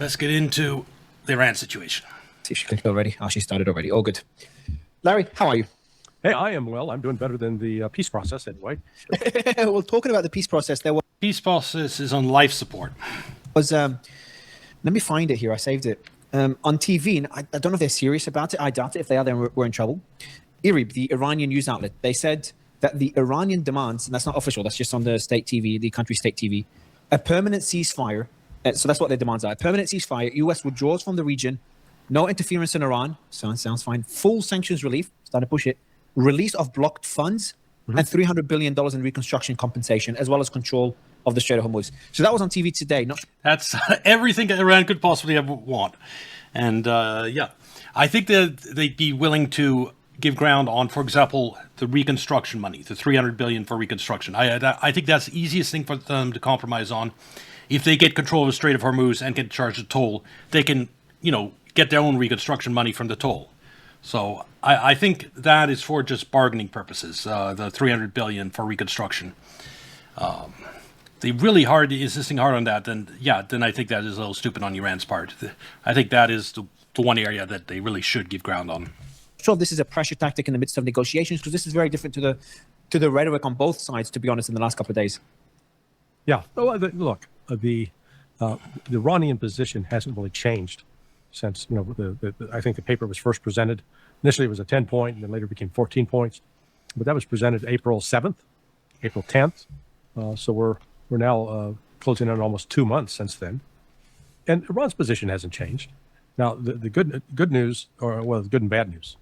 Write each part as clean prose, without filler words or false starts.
Let's get into the Iran situation. See if she clicked already. Oh, she started already. All good. Larry, how are you? Hey, I am well. I'm doing better than the peace process anyway. Well, talking about the peace process, there Peace process is on life support. was, let me find it here. I saved it. On TV, and I don't know if they're serious about it. I doubt it. If they are, then we're in trouble. IRIB, the Iranian news outlet, they said that the Iranian demands, and that's not official, that's just on the state TV, the country state TV, a permanent ceasefire. So that's what their demands are. A permanent ceasefire, US withdraws from the region, no interference in Iran, sounds fine, full sanctions relief, starting to push it, release of blocked funds, and $300 billion in reconstruction compensation, as well as control of the Strait of Hormuz. So that was on TV today. That's everything that Iran could possibly ever want. And I think that they'd be willing to give ground on, for example, the reconstruction money, the $300 billion for reconstruction. I think that's the easiest thing for them to compromise on. If they get control of the Strait of Hormuz and get charged a toll, they can, get their own reconstruction money from the toll. So I think that is for just bargaining purposes, the $300 billion for reconstruction. They really insisting hard on that, then I think that is a little stupid on Iran's part. I think that is the one area that they really should give ground on. Sure, this is a pressure tactic in the midst of negotiations, because this is very different to the rhetoric on both sides, to be honest, in the last couple of days. Yeah. Look, the Iranian position hasn't really changed since, I think the paper was first presented. Initially, it was a 10-point, and then later became 14 points. But that was presented April 7th, April 10th. So we're now closing in on almost 2 months since then. And Iran's position hasn't changed. Now, the good news, the good and bad news.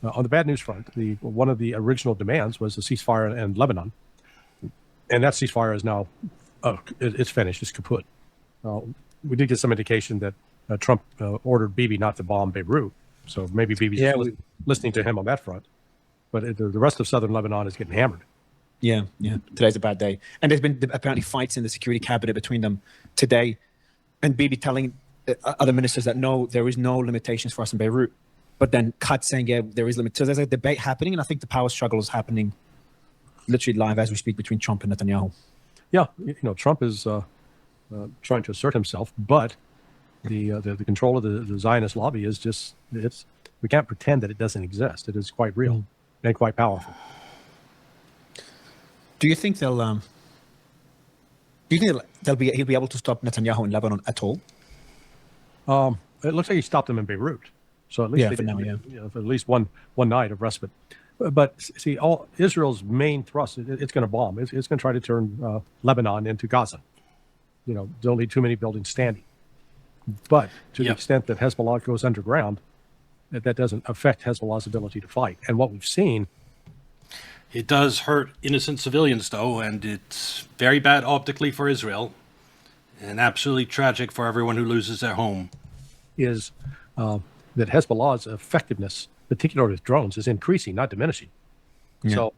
On the bad news front, one of the original demands was a ceasefire in Lebanon. And that ceasefire is now, it's finished, it's kaput. We did get some indication that Trump ordered Bibi not to bomb Beirut. So maybe Bibi's listening to him on that front. But the rest of southern Lebanon is getting hammered. Yeah. Today's a bad day. And there's been apparently fights in the security cabinet between them today. And Bibi telling other ministers that no, there is no limitations for us in Beirut. But then Kat saying, yeah, there is limits. So there's a debate happening. And I think the power struggle is happening literally live as we speak between Trump and Netanyahu. Yeah, Trump is trying to assert himself, but the control of the Zionist lobby is just, we can't pretend that it doesn't exist. It is quite real and quite powerful. Do you think he'll be able to stop Netanyahu in Lebanon at all? It looks like he stopped him in Beirut. So at least for at least one night of respite. But see, Israel's main thrust, it's going to bomb. It's going to try to turn Lebanon into Gaza. Don't leave too many buildings standing. But to the extent that Hezbollah goes underground, that doesn't affect Hezbollah's ability to fight. And what we've seen, it does hurt innocent civilians, though, and it's very bad optically for Israel, and absolutely tragic for everyone who loses their home. Is that Hezbollah's effectiveness, particularly with drones, is increasing, not diminishing. Yeah. So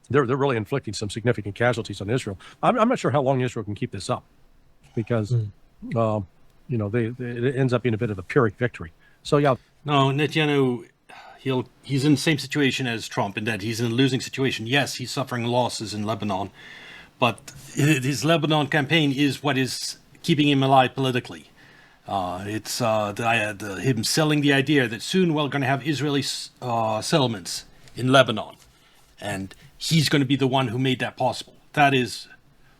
they're really inflicting some significant casualties on Israel. I'm not sure how long Israel can keep this up, because it ends up being a bit of a Pyrrhic victory. So no, Netanyahu, he's in the same situation as Trump in that he's in a losing situation. Yes, he's suffering losses in Lebanon, but his Lebanon campaign is what is keeping him alive politically. It's him selling the idea that soon we're going to have Israeli settlements in Lebanon, and he's going to be the one who made that possible. That is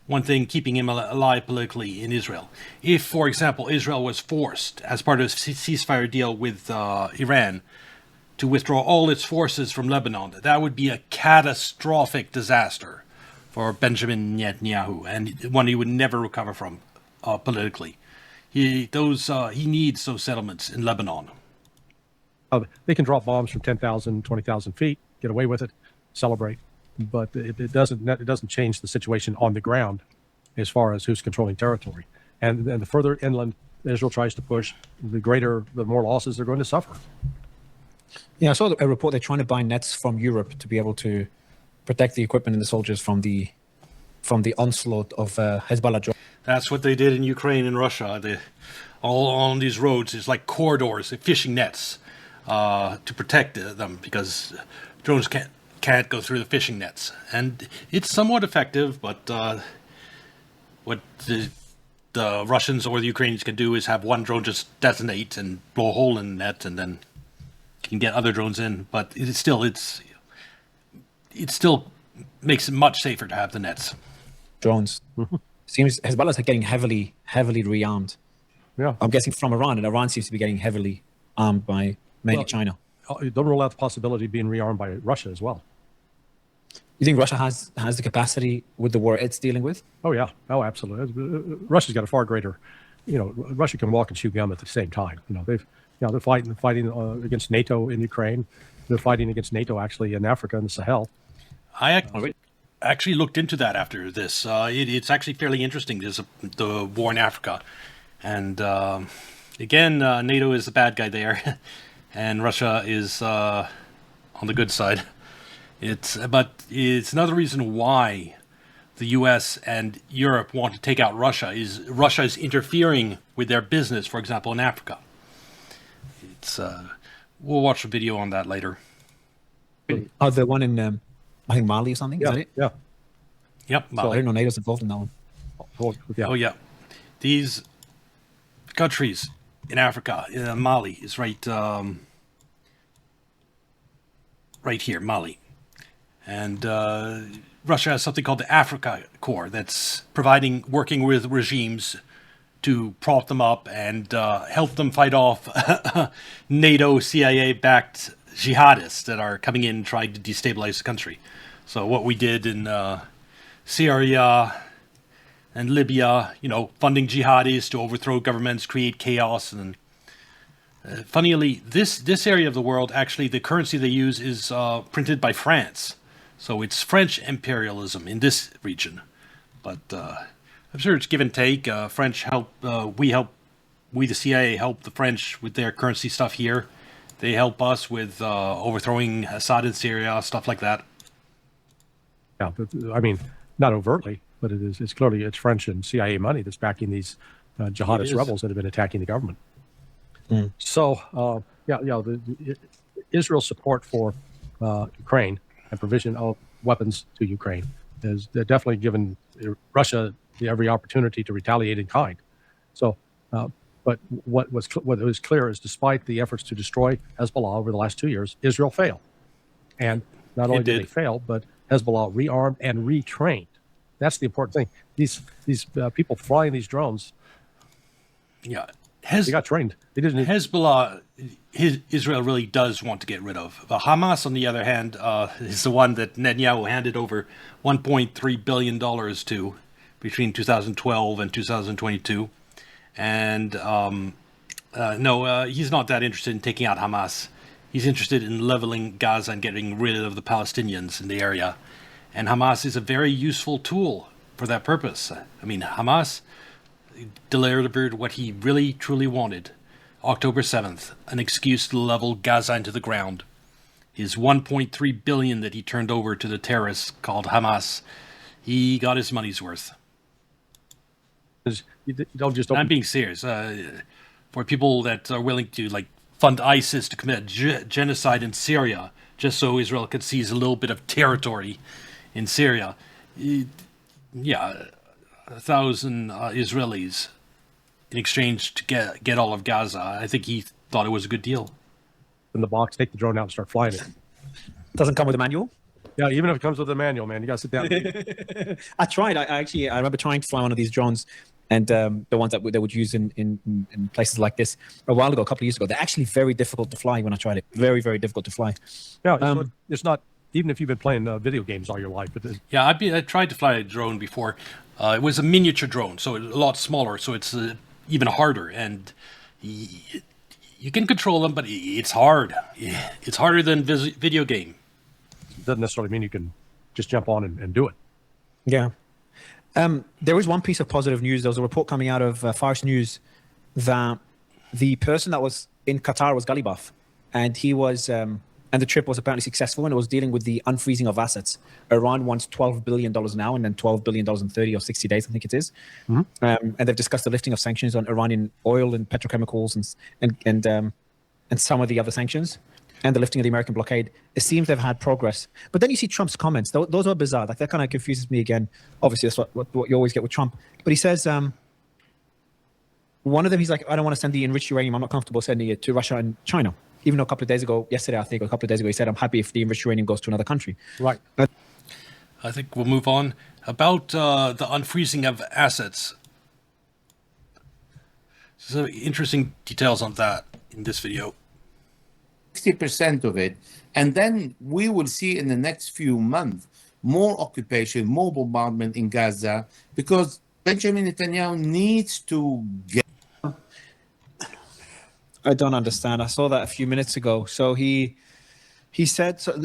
one thing keeping him alive politically in Israel. If, for example, Israel was forced, as part of a ceasefire deal with Iran, to withdraw all its forces from Lebanon, that would be a catastrophic disaster for Benjamin Netanyahu, and one he would never recover from politically. He needs those settlements in Lebanon. They can drop bombs from 10,000, 20,000 feet, get away with it, celebrate. But it doesn't change the situation on the ground as far as who's controlling territory. And the further inland Israel tries to push, the more losses they're going to suffer. Yeah, I saw a report they're trying to buy nets from Europe to be able to protect the equipment and the soldiers from the onslaught of Hezbollah drones. That's what they did in Ukraine and Russia. All on these roads is like corridors, fishing nets to protect them, because drones can't go through the fishing nets. And it's somewhat effective, but what the the Russians or the Ukrainians can do is have one drone just detonate and blow a hole in the net, and then you can get other drones in. But it still makes it much safer to have the nets. Drones. Seems Hezbollah are getting heavily rearmed. Yeah. I'm guessing from Iran, and Iran seems to be getting heavily armed by mainly China. Don't rule out the possibility of being rearmed by Russia as well. You think Russia has the capacity with the war it's dealing with? Oh yeah, oh absolutely. Russia's got a far greater, Russia can walk and chew gum at the same time. They're fighting against NATO in Ukraine. They're fighting against NATO actually in Africa and the Sahel. I actually looked into that after this. It's actually fairly interesting. There's the war in Africa, and again, NATO is the bad guy there, and Russia is on the good side. But it's another reason why the U.S. and Europe want to take out Russia is Russia is interfering with their business, for example, in Africa. We'll watch a video on that later. Oh, the one in I think Mali or something. Yeah, Is that it? yeah. Yep. So I didn't know NATO's involved in that one. Yeah. Oh yeah, these countries in Africa, Mali is right here, Mali, and Russia has something called the Africa Corps that's working with regimes to prop them up and help them fight off NATO, CIA-backed jihadists that are coming in trying to destabilize the country. So what we did in Syria and Libya, funding jihadis to overthrow governments, create chaos. And funnily, this area of the world, actually, the currency they use is printed by France. So it's French imperialism in this region. But I'm sure it's give and take. French help, we the CIA help the French with their currency stuff here. They help us with overthrowing Assad in Syria, stuff like that. Yeah, but, I mean, not overtly, but it's clearly French and CIA money that's backing these jihadist rebels that have been attacking the government. So, Israel's support for Ukraine and provision of weapons to Ukraine has definitely given Russia every opportunity to retaliate in kind. So, but what was clear is, despite the efforts to destroy Hezbollah over the last 2 years, Israel failed, and not only did they fail, but Hezbollah rearmed and retrained. That's the important thing. These people flying these drones, yeah, they got trained. They didn't. Hezbollah, Israel really does want to get rid of. Hamas, on the other hand, is the one that Netanyahu handed over $1.3 billion to between 2012 and 2022. And he's not that interested in taking out Hamas. He's interested in leveling Gaza and getting rid of the Palestinians in the area. And Hamas is a very useful tool for that purpose. I mean, Hamas delivered what he really, truly wanted. October 7th, an excuse to level Gaza into the ground. His $1.3 billion that he turned over to the terrorists called Hamas, he got his money's worth. I'm being serious. For people that are willing to fund ISIS to commit genocide in Syria, just so Israel could seize a little bit of territory in Syria, 1,000 Israelis in exchange to get all of Gaza. I think he thought it was a good deal. In the box, take the drone out and start flying it. Doesn't come with a manual? Yeah, even if it comes with a manual, man, you got to sit down. I tried. I remember trying to fly one of these drones, and the ones that they would use in places like this a while ago, a couple of years ago. They're actually very difficult to fly when I tried it. Very, very difficult to fly. Yeah, it's not, even if you've been playing video games all your life. But yeah, I tried to fly a drone before. It was a miniature drone, so a lot smaller, so it's even harder. And you can control them, but it's hard. It's harder than video game. Doesn't necessarily mean you can just jump on and do it. Yeah. There is one piece of positive news. There was a report coming out of Fars News that the person that was in Qatar was Ghalibaf, and he was, and the trip was apparently successful, and it was dealing with the unfreezing of assets. Iran wants $12 billion now, and then $12 billion in 30 or 60 days, I think it is. And they've discussed the lifting of sanctions on Iranian oil and petrochemicals and some of the other sanctions, and the lifting of the American blockade. It seems they've had progress. But then you see Trump's comments. Those are bizarre. That kind of confuses me again. Obviously, that's what you always get with Trump. But he says, One of them, he's like, I don't want to send the enriched uranium. I'm not comfortable sending it to Russia and China. Even though a couple of days ago, yesterday, I think, or a couple of days ago, he said, I'm happy if the enriched uranium goes to another country. Right. I think we'll move on. About the unfreezing of assets. So interesting details on that in this video. 60% of it. And then we will see in the next few months more occupation, more bombardment in Gaza, because Benjamin Netanyahu needs to get. I don't understand. I saw that a few minutes ago. So he said, so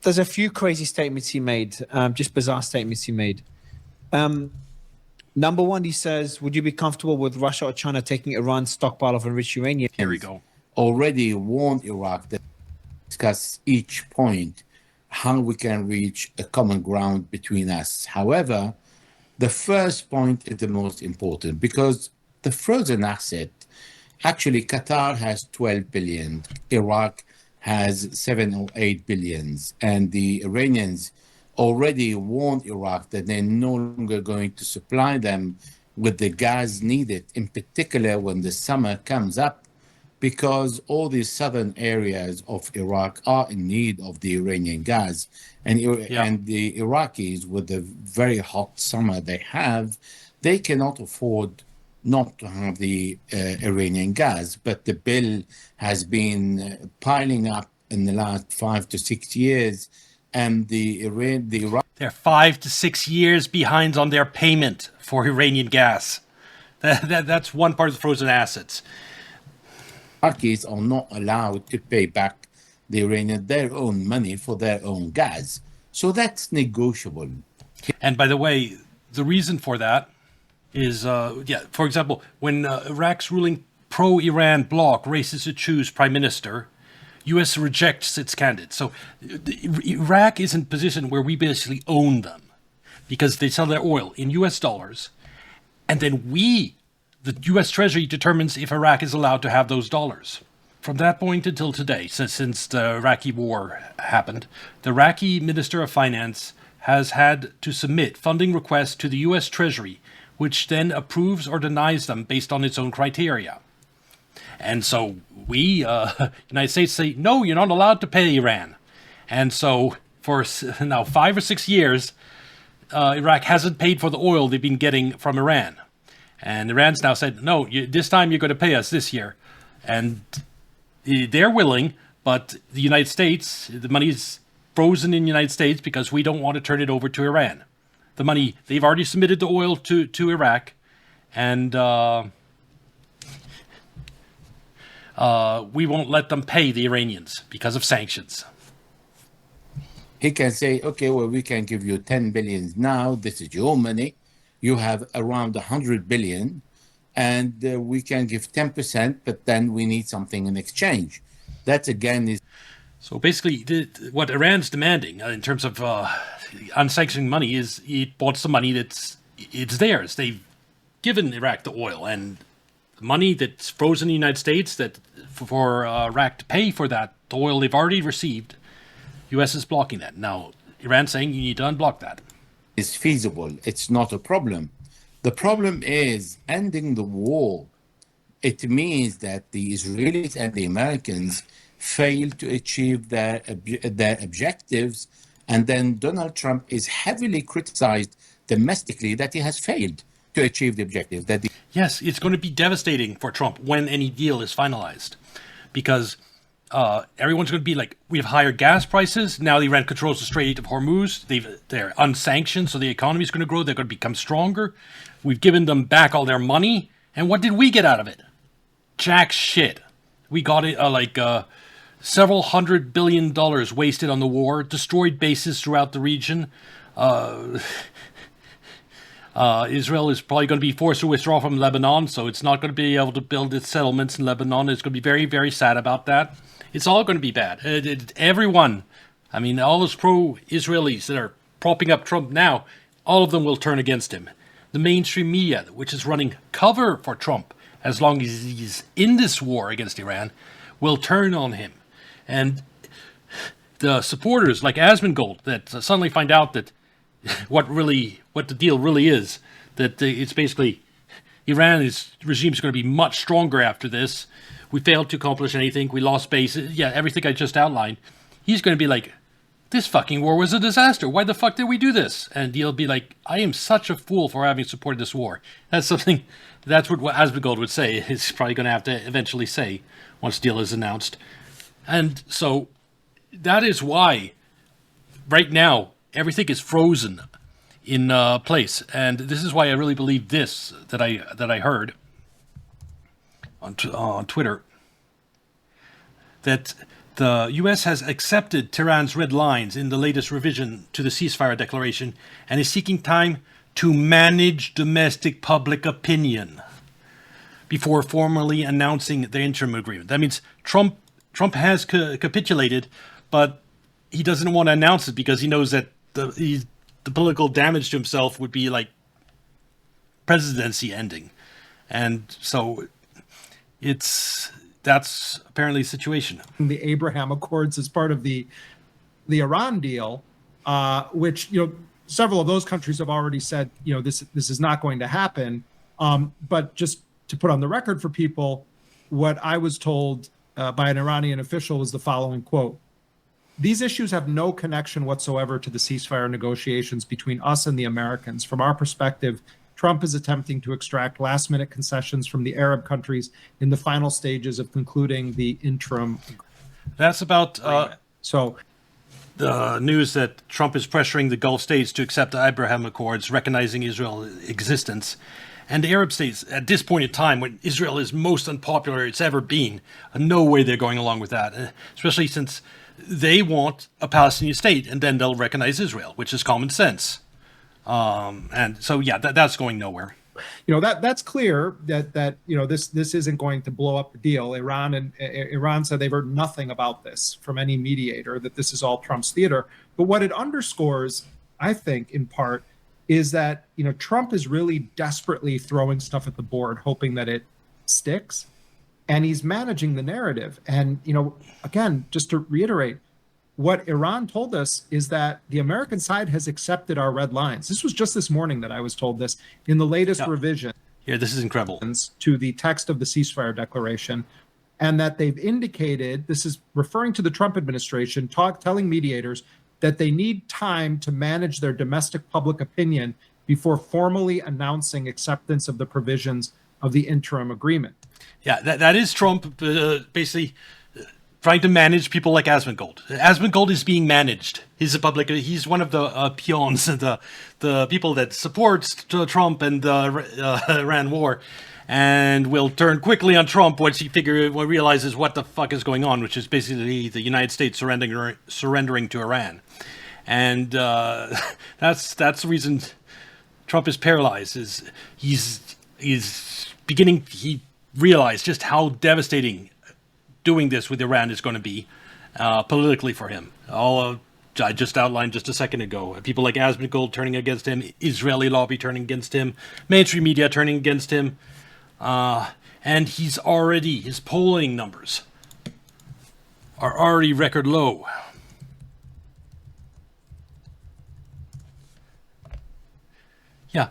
there's a few crazy statements he made, just bizarre statements he made. Number one, he says, would you be comfortable with Russia or China taking Iran's stockpile of enriched uranium? Here we go. Already warned Iraq that discuss each point, how we can reach a common ground between us. However, the first point is the most important, because the frozen asset, actually Qatar has 12 billion, Iraq has 7 or 8 billions, and the Iranians already warned Iraq that they're no longer going to supply them with the gas needed, in particular when the summer comes up, because all these southern areas of Iraq are in need of the Iranian gas. And the Iraqis, with the very hot summer they have, they cannot afford not to have the Iranian gas. But the bill has been piling up in the last 5 to 6 years. And They're 5 to 6 years behind on their payment for Iranian gas. That's one part of the frozen assets. Iraqis are not allowed to pay back the Iranian their own money for their own gas. So that's negotiable. And by the way, the reason for that is, for example, when Iraq's ruling pro-Iran bloc races to choose prime minister, U.S. rejects its candidate. So Iraq is in a position where we basically own them because they sell their oil in U.S. dollars. And then the U.S. Treasury determines if Iraq is allowed to have those dollars. From that point until today, since the Iraqi war happened, the Iraqi Minister of Finance has had to submit funding requests to the U.S. Treasury, which then approves or denies them based on its own criteria. And so we, United States, say, no, you're not allowed to pay Iran. And so for now 5 or 6 years, Iraq hasn't paid for the oil they've been getting from Iran. And Iran's now said, no, this time you're going to pay us this year. And they're willing, but the United States, the money's frozen in the United States because we don't want to turn it over to Iran. The money, they've already submitted the oil to Iraq, and we won't let them pay the Iranians because of sanctions. He can say, okay, well, we can give you 10 billion now. This is your money. You have around 100 billion, and we can give 10%, but then we need something in exchange. That, again, is... So basically, what Iran's demanding in terms of unsanctioned money is it wants the money it's theirs. They've given Iraq the oil, and the money that's frozen in the United States that for Iraq to pay for that, the oil they've already received, U.S. is blocking that. Now, Iran's saying you need to unblock that. Is feasible. It's not a problem. The problem is ending the war. It means that the Israelis and the Americans fail to achieve their objectives, and then Donald Trump is heavily criticized domestically that he has failed to achieve the objective. Yes, it's going to be devastating for Trump when any deal is finalized, because everyone's going to be like, we have higher gas prices. Now Iran controls the Strait of Hormuz. They're unsanctioned, so the economy is going to grow. They're going to become stronger. We've given them back all their money. And what did we get out of it? Jack shit. We got it several $100 billion wasted on the war, destroyed bases throughout the region. Israel is probably going to be forced to withdraw from Lebanon, so it's not going to be able to build its settlements in Lebanon. It's going to be very, very sad about that. It's all going to be bad. Everyone, I mean, all those pro-Israelis that are propping up Trump now, all of them will turn against him. The mainstream media, which is running cover for Trump as long as he's in this war against Iran, will turn on him. And the supporters like Asmongold that suddenly find out that what the deal really is, that it's basically Iran's regime is going to be much stronger after this. We failed to accomplish anything. We lost base. Yeah, everything I just outlined. He's going to be like, this fucking war was a disaster. Why the fuck did we do this? And he'll be like, I am such a fool for having supported this war. That's something, that's what Asmongold would say. He's probably going to have to eventually say once the deal is announced. And so that is why right now everything is frozen in place. And this is why I really believe this, that I heard on Twitter, that the U.S. has accepted Tehran's red lines in the latest revision to the ceasefire declaration and is seeking time to manage domestic public opinion before formally announcing the interim agreement. That means Trump has capitulated, but he doesn't want to announce it because he knows that the political damage to himself would be like presidency ending. And so that's apparently the situation. The Abraham Accords as part of the Iran deal, which, several of those countries have already said, this is not going to happen. But just to put on the record for people, what I was told by an Iranian official was the following quote: "These issues have no connection whatsoever to the ceasefire negotiations between us and the Americans. From our perspective, Trump is attempting to extract last-minute concessions from the Arab countries in the final stages of concluding the interim." That's about so the news that Trump is pressuring the Gulf states to accept the Abraham Accords, recognizing Israel's existence. And the Arab states, at this point in time, when Israel is most unpopular it's ever been, no way they're going along with that, especially since they want a Palestinian state, and then they'll recognize Israel, which is common sense. And so, yeah, that's going nowhere. That's clear that this isn't going to blow up the deal. Iran said they've heard nothing about this from any mediator, that this is all Trump's theater. But what it underscores, I think, in part, is that Trump is really desperately throwing stuff at the board, hoping that it sticks, and he's managing the narrative. And again, just to reiterate, what Iran told us is that the American side has accepted our red lines. This was just this morning that I was told this in the latest revision. Yeah, this is incredible. To the text of the ceasefire declaration, and that they've indicated, this is referring to the Trump administration, telling mediators that they need time to manage their domestic public opinion before formally announcing acceptance of the provisions of the interim agreement. Yeah, that is Trump basically trying to manage people like Asmongold. Asmongold is being managed. He's he's one of the peons, the people that supports Trump and the Iran war, and will turn quickly on Trump once he realizes what the fuck is going on, which is basically the United States surrendering to Iran. And that's the reason Trump is paralyzed. Is he realized just how devastating doing this with Iran is going to be politically for him. I just outlined just a second ago. People like Asmongold turning against him, Israeli lobby turning against him, mainstream media turning against him, and his polling numbers are already record low. Yeah,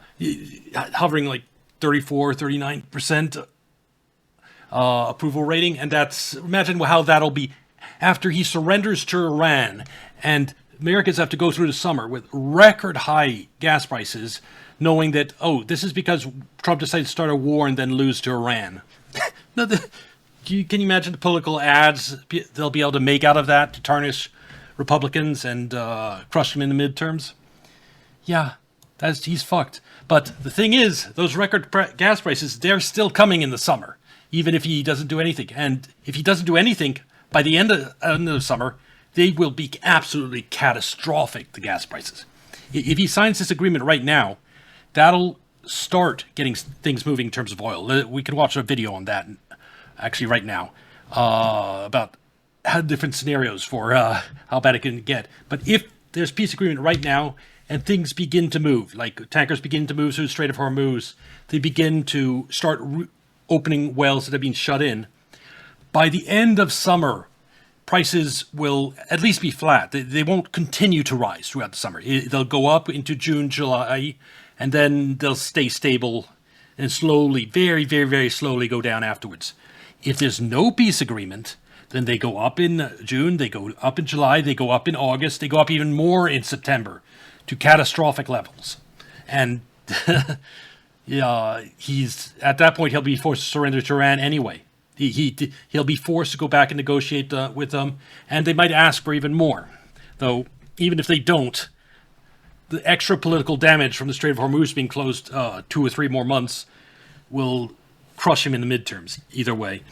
hovering like 34, 39% approval rating, and imagine how that'll be after he surrenders to Iran, and Americans have to go through the summer with record high gas prices, knowing that, this is because Trump decided to start a war and then lose to Iran. Can you imagine the political ads they'll be able to make out of that to tarnish Republicans and crush them in the midterms? Yeah, he's fucked. But the thing is, those record gas prices, they're still coming in the summer, even if he doesn't do anything. And if he doesn't do anything, by the end of the summer, they will be absolutely catastrophic, the gas prices. If he signs this agreement right now, that'll start getting things moving in terms of oil. We can watch a video on that, actually, right now, about different scenarios for how bad it can get. But if there's peace agreement right now, and things begin to move, like tankers begin to move through the Strait of Hormuz, they begin to start opening wells that have been shut in. By the end of summer, prices will at least be flat. They won't continue to rise throughout the summer. They'll go up into June, July, and then they'll stay stable and slowly, very, very, very slowly go down afterwards. If there's no peace agreement, then they go up in June, they go up in July, they go up in August, they go up even more in September to catastrophic levels. And yeah, he's at that point he'll be forced to surrender to Iran anyway. He'll be forced to go back and negotiate with them, and they might ask for even more. Though even if they don't, the extra political damage from the Strait of Hormuz being closed 2 or 3 more months will crush him in the midterms either way.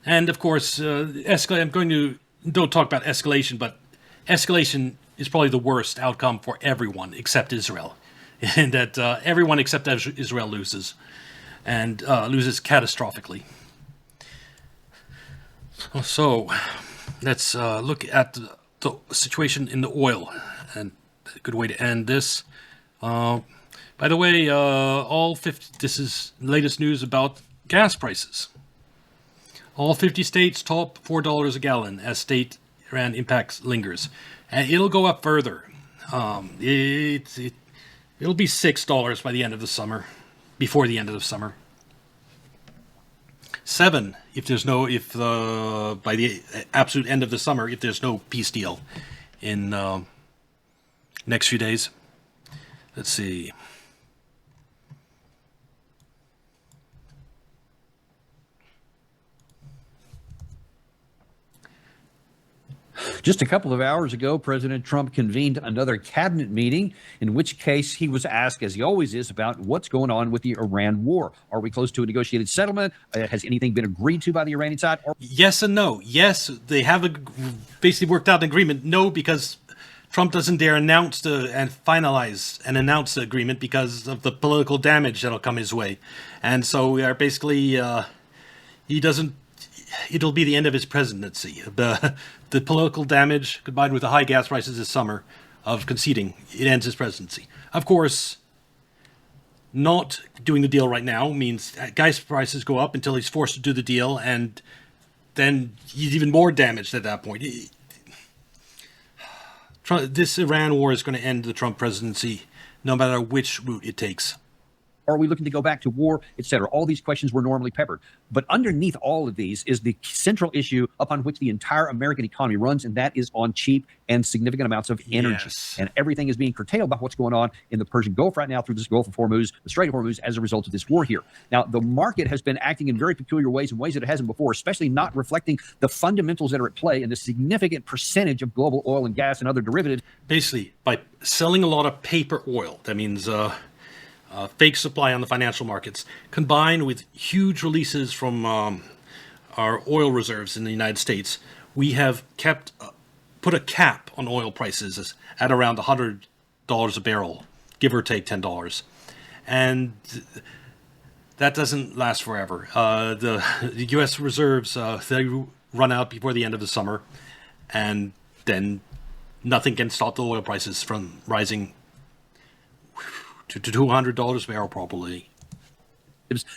And of course, I'm going to don't talk about escalation, but escalation is probably the worst outcome for everyone except Israel, and that everyone except Israel loses, and loses catastrophically. So, let's look at the situation in the oil, and a good way to end this. By the way, this is latest news about gas prices. All 50 states top $4 a gallon as state Iran impacts lingers. And it'll go up further. It'll be $6 by the end of the summer, before the end of the summer. 7 by the absolute end of the summer, if there's no peace deal in next few days. Let's see. Just a couple of hours ago, President Trump convened another cabinet meeting, in which case he was asked, as he always is, about what's going on with the Iran war. Are we close to a negotiated settlement? Has anything been agreed to by the Iranian side? Yes and no. Yes, they have basically worked out an agreement. No, because Trump doesn't dare announce finalize the agreement because of the political damage that'll come his way. And so we are basically, it'll be the end of his presidency. The political damage combined with the high gas prices this summer of conceding, it ends his presidency. Of course, not doing the deal right now means gas prices go up until he's forced to do the deal, and then he's even more damaged at that point. This Iran war is going to end the Trump presidency no matter which route it takes. Are we looking to go back to war, et cetera? All these questions were normally peppered. But underneath all of these is the central issue upon which the entire American economy runs, and that is on cheap and significant amounts of energy. Yes. And everything is being curtailed by what's going on in the Persian Gulf right now through this Gulf of Hormuz, the Strait of Hormuz, as a result of this war here. Now, the market has been acting in very peculiar ways, in ways that it hasn't before, especially not reflecting the fundamentals that are at play and the significant percentage of global oil and gas and other derivatives. Basically, by selling a lot of paper oil, that means fake supply on the financial markets, combined with huge releases from our oil reserves in the United States, we have put a cap on oil prices at around $100 a barrel, give or take $10. And that doesn't last forever. The U.S. reserves, they run out before the end of the summer, and then nothing can stop the oil prices from rising to $200 a barrel probably.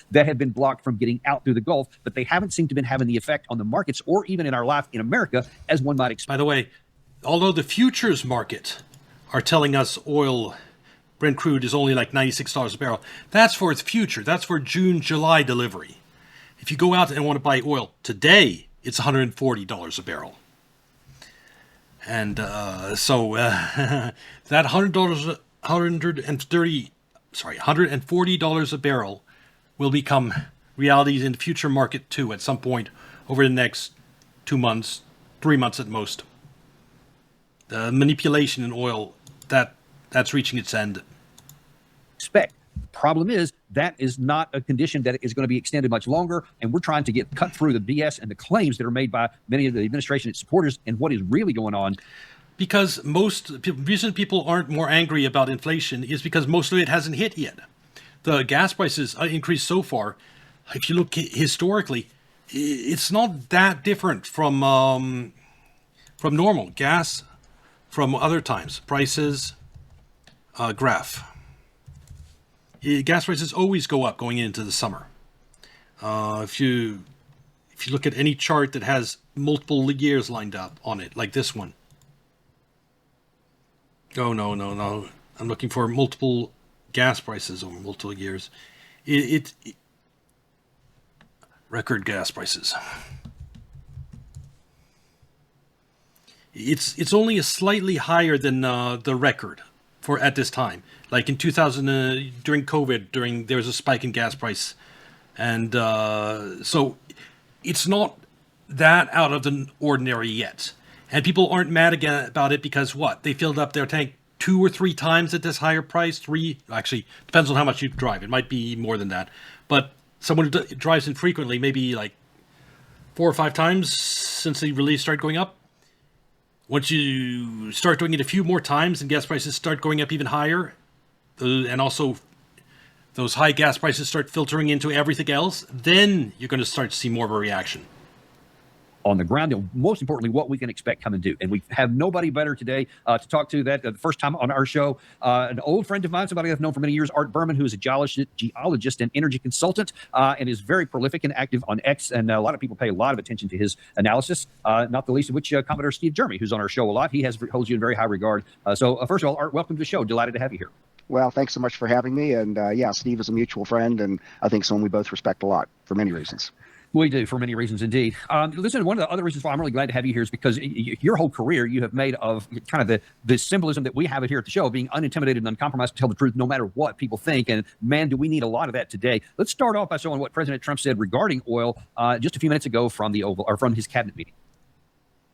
That have been blocked from getting out through the Gulf, but they haven't seemed to have been having the effect on the markets or even in our life in America as one might expect. By the way, although the futures market are telling us Brent crude is only like $96 a barrel, that's for its future. That's for June, July delivery. If you go out and want to buy oil today, it's $140 a barrel. And so that $140 a barrel will become realities in the future market too at some point over the next 2 months, 3 months at most. The manipulation in oil, that's reaching its end. The problem is that is not a condition that is going to be extended much longer, and we're trying to cut through the BS and the claims that are made by many of the administration supporters and what is really going on. Because reason people aren't more angry about inflation is because most of it hasn't hit yet. The gas prices increased so far. If you look historically, it's not that different from normal gas from other times. Prices, graph. Gas prices always go up going into the summer. If you look at any chart that has multiple years lined up on it, like this one. Oh, no. I'm looking for multiple gas prices over multiple years. it record gas prices. It's only a slightly higher than the record for at this time. Like in 2000, during COVID, there was a spike in gas price, and so it's not that out of the ordinary yet. And people aren't mad again about it because what? They filled up their tank 2 or 3 times at this higher price. 3, actually, depends on how much you drive. It might be more than that. But someone who drives infrequently, maybe like 4 or 5 times since they really started going up. Once you start doing it a few more times and gas prices start going up even higher, and also those high gas prices start filtering into everything else, then you're going to start to see more of a reaction on the ground, and most importantly, what we can expect coming due. And we have nobody better today to talk to that. The first time on our show, an old friend of mine, somebody I've known for many years, Art Berman, who is a geologist and energy consultant, and is very prolific and active on X. And a lot of people pay a lot of attention to his analysis, not the least of which Commodore Steve Jeremy, who's on our show a lot. He holds you in very high regard. So first of all, Art, welcome to the show. Delighted to have you here. Well, thanks so much for having me. And yeah, Steve is a mutual friend, and I think someone we both respect a lot for many reasons. We do, for many reasons indeed. Listen, one of the other reasons why I'm really glad to have you here is because your whole career you have made of kind of the symbolism that we have it here at the show, being unintimidated and uncompromised to tell the truth no matter what people think. And man, do we need a lot of that today. Let's start off by showing what President Trump said regarding oil just a few minutes ago from the Oval, or from his cabinet meeting.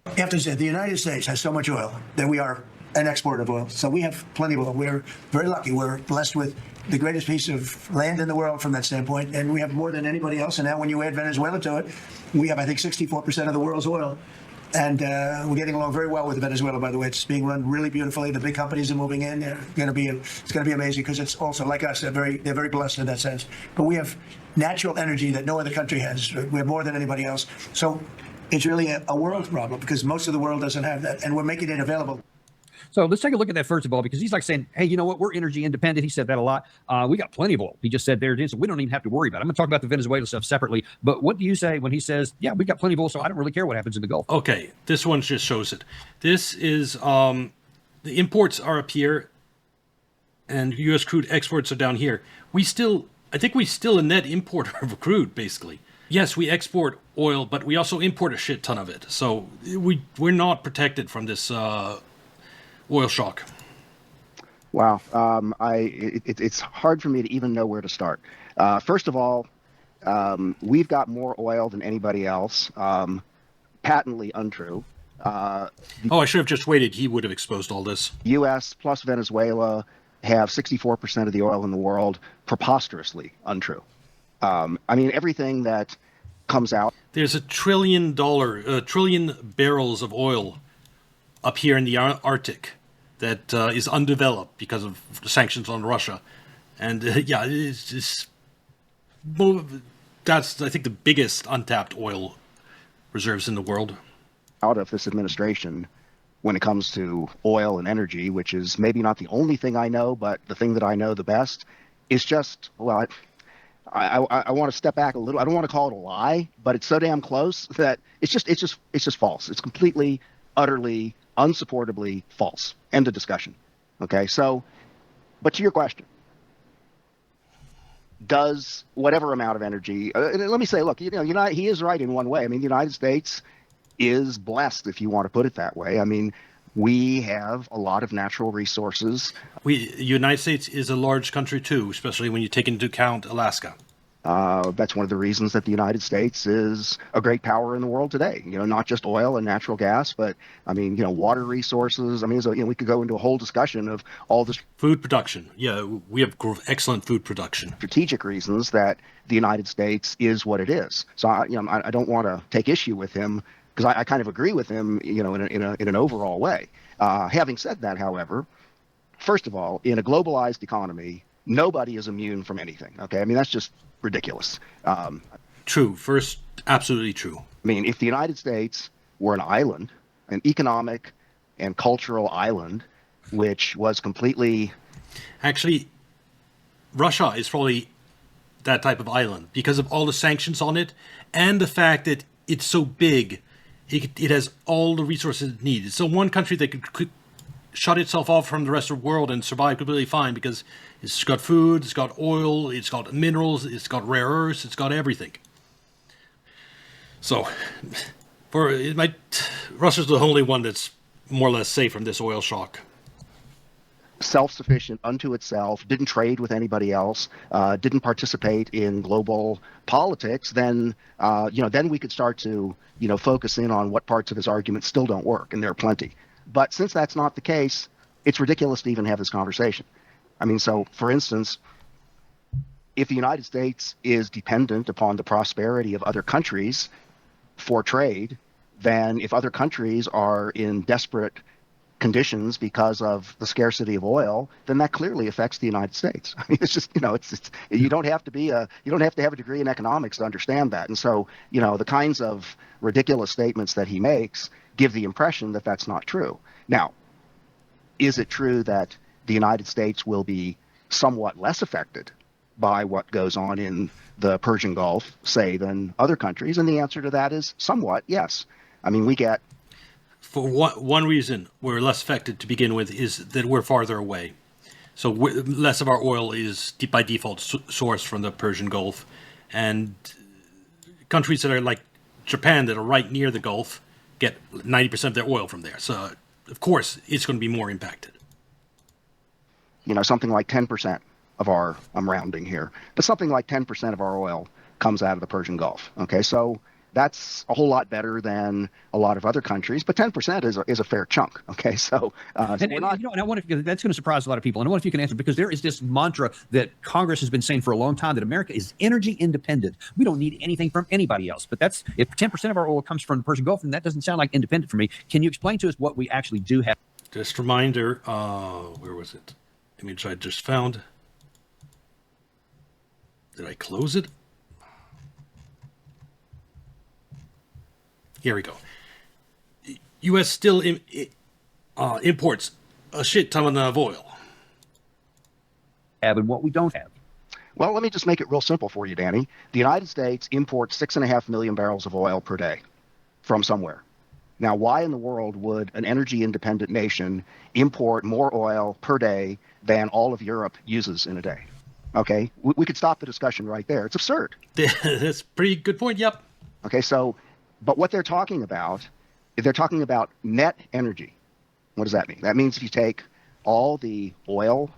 You have to say the United States has so much oil that we are an exporter of oil. So we have plenty of oil. We're very lucky. We're blessed with the greatest piece of land in the world from that standpoint, and we have more than anybody else. And now when you add Venezuela to it, we have, I think, 64% of the world's oil. And we're getting along very well with Venezuela, by the way. It's being run really beautifully. The big companies are moving in. It's going to be amazing because it's also, like us, they're very blessed in that sense. But we have natural energy that no other country has. We have more than anybody else. So it's really a world problem because most of the world doesn't have that, and we're making it available. So let's take a look at that first of all, because he's like saying, hey, you know what? We're energy independent. He said that a lot. We got plenty of oil. He just said there it is. So we don't even have to worry about it. I'm going to talk about the Venezuela stuff separately. But what do you say when he says, yeah, we got plenty of oil, so I don't really care what happens in the Gulf? Okay, this one just shows it. This is the imports are up here and U.S. crude exports are down here. I think we still a net importer of crude, basically. Yes, we export oil, but we also import a shit ton of it. So we're not protected from this oil shock. Wow. It's hard for me to even know where to start. First of all, we've got more oil than anybody else. Patently untrue. I should have just waited. He would have exposed all this. U.S. plus Venezuela have 64% of the oil in the world. Preposterously untrue. I mean, everything that comes out. There's $1 trillion barrels of oil up here in the Arctic that is undeveloped because of the sanctions on Russia. And yeah, it's just, that's, I think, the biggest untapped oil reserves in the world. Out of this administration when it comes to oil and energy, which is maybe not the only thing I know, but the thing that I know the best, is just, well, I want to step back a little. I don't want to call it a lie, but it's so damn close that it's just false. It's completely, utterly, unsupportably false. End of discussion. Okay, so, but to your question, does whatever amount of energy? Let me say, look, he is right in one way. I mean, the United States is blessed, if you want to put it that way. I mean, we have a lot of natural resources. The United States is a large country too, especially when you take into account Alaska. That's one of the reasons that the United States is a great power in the world today. Not just oil and natural gas, but I mean, water resources. I mean, we could go into a whole discussion of all this food production. Yeah, we have excellent food production. Strategic reasons that the United States is what it is. So I don't want to take issue with him because I kind of agree with him, in an overall way. Having said that, however, first of all, in a globalized economy, nobody is immune from anything. Okay, I mean that's just ridiculous. True. First, absolutely true. I mean, if the United States were an island, an economic and cultural island, which was completely... Actually, Russia is probably that type of island because of all the sanctions on it and the fact that it's so big, it has all the resources it needs. So one country that could shut itself off from the rest of the world and survive completely fine because it's got food, it's got oil, it's got minerals, it's got rare earths, it's got everything. So, Russia's the only one that's more or less safe from this oil shock. Self-sufficient unto itself, didn't trade with anybody else, didn't participate in global politics, then then we could start to focus in on what parts of his argument still don't work, and there are plenty. But since that's not the case, it's ridiculous to even have this conversation. I mean, so for instance, if the United States is dependent upon the prosperity of other countries for trade, then if other countries are in desperate conditions because of the scarcity of oil, then that clearly affects the United States. I mean, it's just it's you don't have to have a degree in economics to understand that. And so the kinds of ridiculous statements that he makes give the impression that that's not true. Now, is it true that the United States will be somewhat less affected by what goes on in the Persian Gulf, say, than other countries? And the answer to that is somewhat, yes. I mean, we get... For one reason we're less affected to begin with is that we're farther away. So less of our oil is by default sourced from the Persian Gulf. And countries that are like Japan that are right near the Gulf get 90% of their oil from there. So, of course, it's going to be more impacted. Something like 10% of our, I'm rounding here, but something like 10% of our oil comes out of the Persian Gulf. Okay, so that's a whole lot better than a lot of other countries, but 10% is a fair chunk. Okay, so and I wonder if that's going to surprise a lot of people. And I wonder if you can answer, because there is this mantra that Congress has been saying for a long time that America is energy independent. We don't need anything from anybody else. But that's if 10% of our oil comes from the Persian Gulf, then that doesn't sound like independent for me. Can you explain to us what we actually do have? Just a reminder, where was it? Image I just found. Did I close it? Here we go. U.S. still imports a shit ton of oil. Have and what we don't have. Well, let me just make it real simple for you, Danny. The United States imports 6.5 million barrels of oil per day from somewhere. Now, why in the world would an energy-independent nation import more oil per day than all of Europe uses in a day? Okay, we could stop the discussion right there. It's absurd. That's a pretty good point, yep. Okay, so, but what they're talking about net energy. What does that mean? That means if you take all the oil,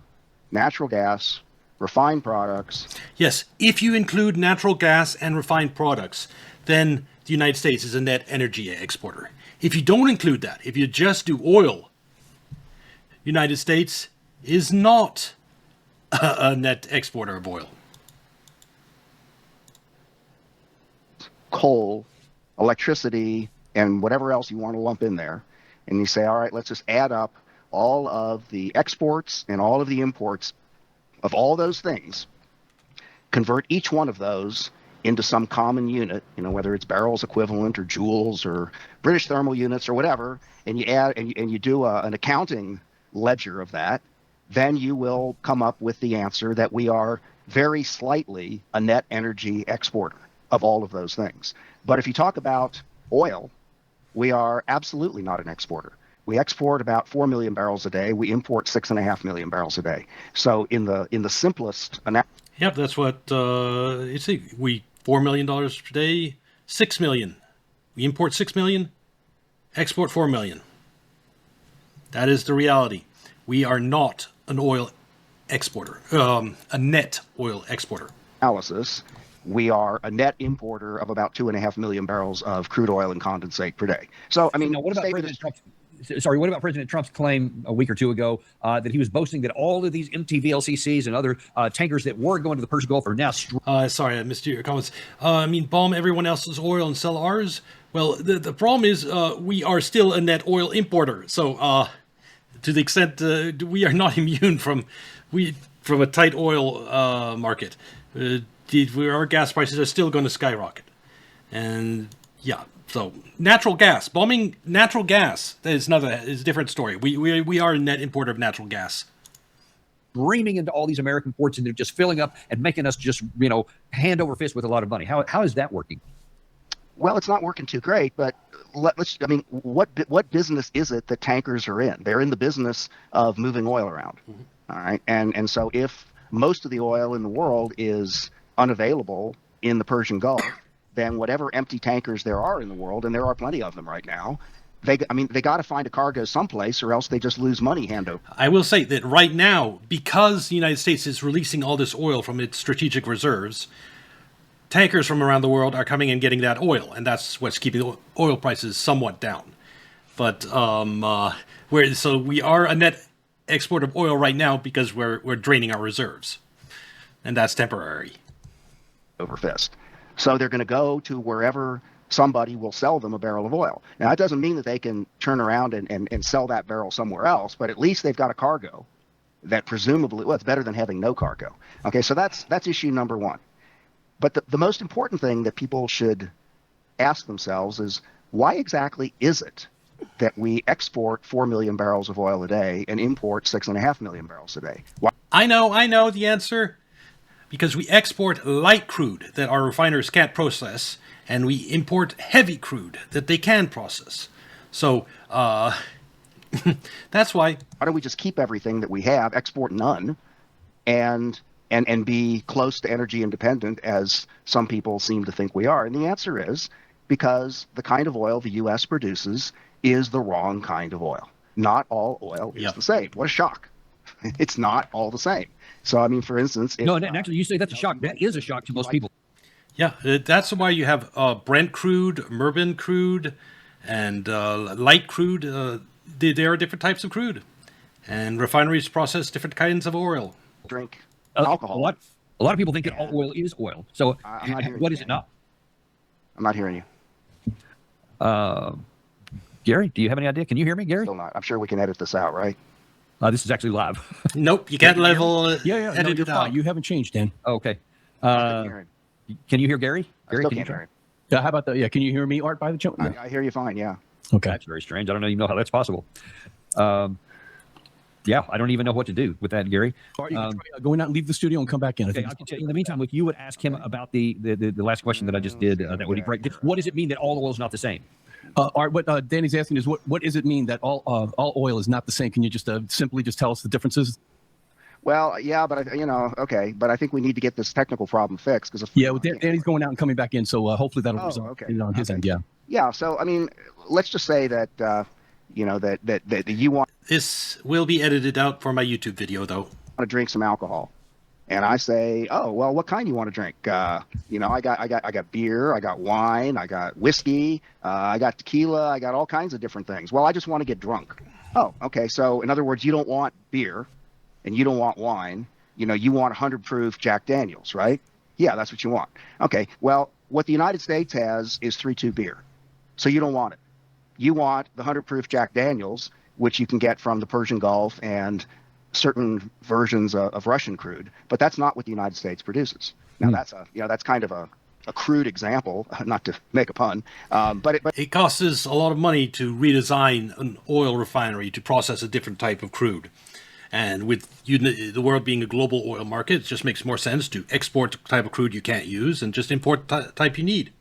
natural gas, refined products. Yes, if you include natural gas and refined products, then the United States is a net energy exporter. If you don't include that, if you just do oil, United States is not a net exporter of oil. Coal, electricity, and whatever else you want to lump in there. And you say, all right, let's just add up all of the exports and all of the imports of all those things, convert each one of those into some common unit, whether it's barrels equivalent or joules or British thermal units or whatever, and you add and you do an accounting ledger of that, then you will come up with the answer that we are very slightly a net energy exporter of all of those things. But if you talk about oil, we are absolutely not an exporter. We export about 4 million barrels a day. We import 6.5 million barrels a day. So in the simplest analysis. Yep, that's what you see. We $4 million per day, 6 million. We import 6 million, export 4 million. That is the reality. We are not an oil exporter, a net oil exporter. Analysis. We are a net importer of about 2.5 million barrels of crude oil and condensate per day. So, I mean, what about President Trump's claim a week or two ago that he was boasting that all of these empty VLCCs and other tankers that were going to the Persian Gulf are now... Sorry, I missed your comments. Bomb everyone else's oil and sell ours? Well, the problem is we are still a net oil importer. So to the extent we are not immune from a tight oil market. Our gas prices are still going to skyrocket. And yeah, so natural gas, bombing natural gas, is a different story. We are a net importer of natural gas. Streaming into all these American ports, and they're just filling up and making us just, hand over fist with a lot of money. How is that working? Well, it's not working too great, but I mean, what business is it that tankers are in? They're in the business of moving oil around. All right. And so if most of the oil in the world is unavailable in the Persian Gulf, then whatever empty tankers there are in the world, and there are plenty of them right now, they got to find a cargo someplace, or else they just lose money hand over. I will say that right now, because the United States is releasing all this oil from its strategic reserves, tankers from around the world are coming and getting that oil, and that's what's keeping the oil prices somewhat down. But so we are a net export of oil right now because we're draining our reserves, and that's temporary. Over fist. So they're going to go to wherever somebody will sell them a barrel of oil. Now, that doesn't mean that they can turn around and sell that barrel somewhere else, but at least they've got a cargo that presumably, well, it's better than having no cargo. Okay, so that's issue number one. But the most important thing that people should ask themselves is, why exactly is it that we export 4 million barrels of oil a day and import 6.5 million barrels a day? Why? I know the answer. Because we export light crude that our refiners can't process, and we import heavy crude that they can process. So that's why. Why don't we just keep everything that we have, export none, and be close to energy independent, as some people seem to think we are? And the answer is because the kind of oil the U.S. produces is the wrong kind of oil. Not all oil is the same. What a shock. It's not all the same. So, I mean, for instance... No, and actually, you say that's a shock. That is a shock to most people. Yeah, that's why you have Brent crude, Murban crude, and light crude. There are different types of crude. And refineries process different kinds of oil. Drink alcohol. A lot of people think that all oil is oil. So what is it not? I'm not hearing you. Gary, do you have any idea? Can you hear me, Gary? Still not. I'm sure we can edit this out, right? This is actually live. Nope, you can't level Yeah, no, edit you're it out. fine. You haven't changed, Dan. Okay. Can Can you hear Gary? I Gary, still can you can't hear him. Yeah, how about that? Yeah, can you hear me, Art, by the chance? I hear you fine, yeah. Okay. That's very strange. I don't even know how that's possible. Yeah, I don't even know what to do with that, Gary. Art, you can try going out and leave the studio and come back in. I Okay, think I can tell you, in the meantime, if you would ask him about the last question that I just did, that would be great. What does it mean that all oil is not the same? Art, what Danny's asking is, what does it mean that all oil is not the same? Can you just simply just tell us the differences? Well, yeah, but okay, but I think we need to get this technical problem fixed because Well, Danny's going out and coming back in, so hopefully that'll resolve it on his end. Yeah. Yeah. So I mean, let's just say that that you want This will be edited out for my YouTube video, though. to drink some alcohol, and I say, oh well, what kind do you want to drink? I got beer, I got wine, I got whiskey, I got tequila, I got all kinds of different things. Well, I just want to get drunk. Oh, okay. So in other words, you don't want beer. And you don't want wine, you want 100 proof Jack Daniels, right? Yeah, that's what you want. Okay, well, what the United States has is 3.2 beer. So you don't want it. You want the 100 proof Jack Daniels, which you can get from the Persian Gulf and certain versions of Russian crude, but that's not what the United States produces. Now that's kind of a crude example, not to make a pun, but it costs us a lot of money to redesign an oil refinery to process a different type of crude. And with the world being a global oil market, it just makes more sense to export the type of crude you can't use and just import the type you need.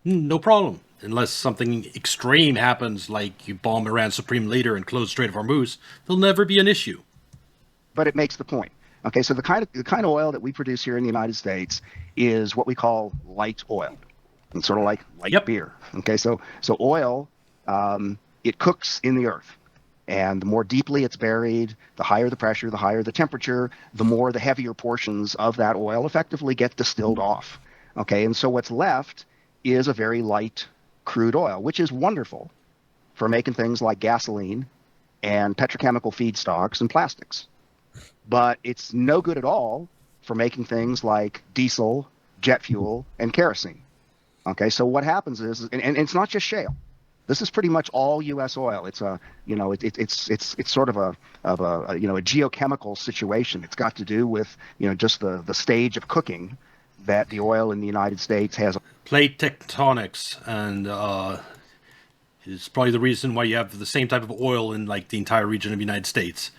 No problem. Unless something extreme happens, like you bomb Iran Supreme later and close Strait of Hormuz, there'll never be an issue. But it makes the point. Okay, so the kind of oil that we produce here in the United States is what we call light oil. It's sort of like light beer. Okay, so oil, it cooks in the earth. And the more deeply it's buried, the higher the pressure, the higher the temperature, the more the heavier portions of that oil effectively get distilled off. Okay, and so what's left is a very light crude oil, which is wonderful for making things like gasoline and petrochemical feedstocks and plastics. But it's no good at all for making things like diesel, jet fuel, and kerosene. Okay, so what happens is, and it's not just shale. This is pretty much all U.S. oil. It's it's sort of a geochemical situation. It's got to do with just the stage of cooking that the oil in the United States has. Plate tectonics, and is probably the reason why you have the same type of oil in like the entire region of the United States.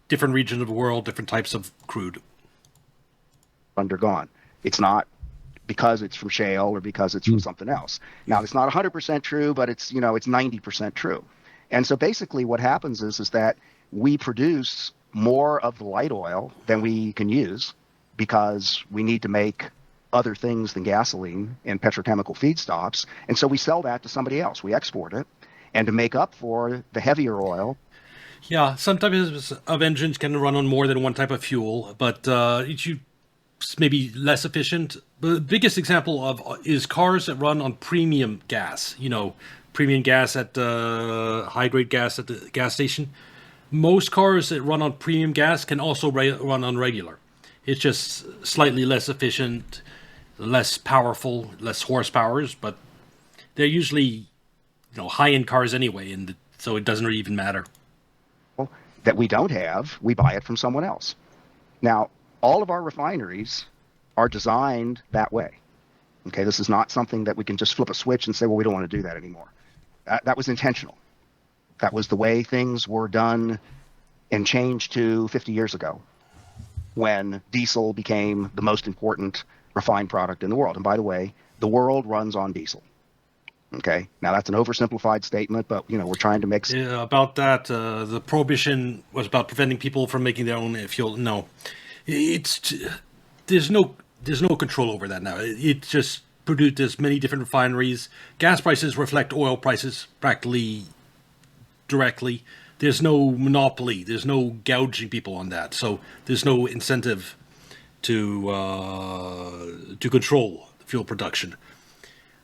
Different region of the world, different types of crude. Undergone. It's not because it's from shale or because it's from something else. Now, it's not 100% true, but it's, it's 90% true. And so basically what happens is that we produce more of the light oil than we can use because we need to make other things than gasoline and petrochemical feedstocks. And so we sell that to somebody else. We export it. And to make up for the heavier oil. Yeah, some types of engines can run on more than one type of fuel, but it's maybe less efficient. The biggest example of is cars that run on premium gas. Premium gas at high-grade gas at the gas station. Most cars that run on premium gas can also run on regular. It's just slightly less efficient, less powerful, less horsepowers, but they're usually high-end cars anyway, and so it doesn't really even matter. That we don't have, we buy it from someone else. Now, all of our refineries are designed that way. Okay, this is not something that we can just flip a switch and say, well, we don't want to do that anymore. That was intentional. That was the way things were done and changed to 50 years ago when diesel became the most important refined product in the world. And by the way, the world runs on diesel. Okay. Now that's an oversimplified statement, but we're trying to make. Yeah, about that, the prohibition was about preventing people from making their own fuel. No, there's no control over that now. It just produces many different refineries. Gas prices reflect oil prices practically directly. There's no monopoly. There's no gouging people on that. So there's no incentive to control fuel production.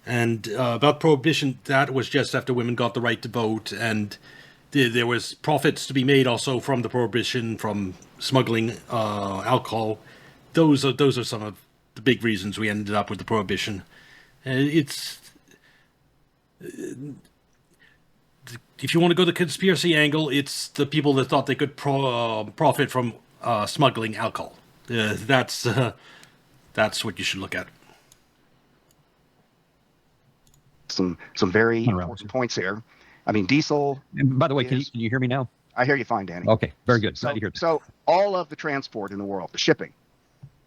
And about prohibition, that was just after women got the right to vote, and there was profits to be made also from the prohibition, from smuggling alcohol. Those are some of the big reasons we ended up with the prohibition. If you want to go the conspiracy angle, it's the people that thought they could profit from smuggling alcohol. That's what you should look at. Some very important points here. I mean, diesel. And by the way, can you hear me now? I hear you fine, Danny. Okay, very good. Glad to hear that. So all of the transport in the world, the shipping,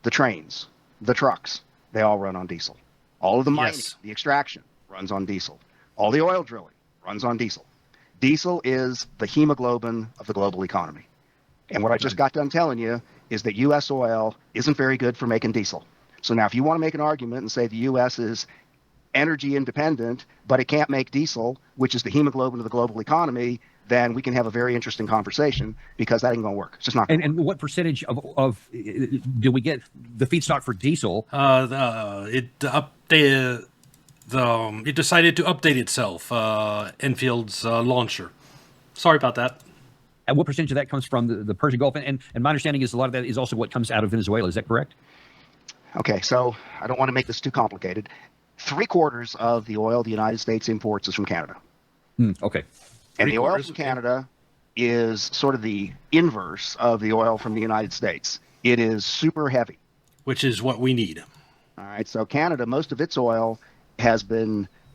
the trains, the trucks, they all run on diesel. All of the mining, the extraction runs on diesel. All the oil drilling runs on diesel. Diesel is the hemoglobin of the global economy. And what I just got done telling you is that U.S. oil isn't very good for making diesel. So now if you want to make an argument and say the U.S. is energy independent, but it can't make diesel, which is the hemoglobin of the global economy, then we can have a very interesting conversation, because that ain't going to work. It's just not. And what percentage of do we get the feedstock for diesel? It decided to update itself. Enfield's launcher. Sorry about that. And what percentage of that comes from the Persian Gulf? And my understanding is a lot of that is also what comes out of Venezuela. Is that correct? Okay, so I don't want to make this too complicated. 3/4 of the oil the United States imports is from Canada. Okay. And the oil from Canada is sort of the inverse of the oil from the United States. It is super heavy. Which is what we need. All right, so Canada, most of its oil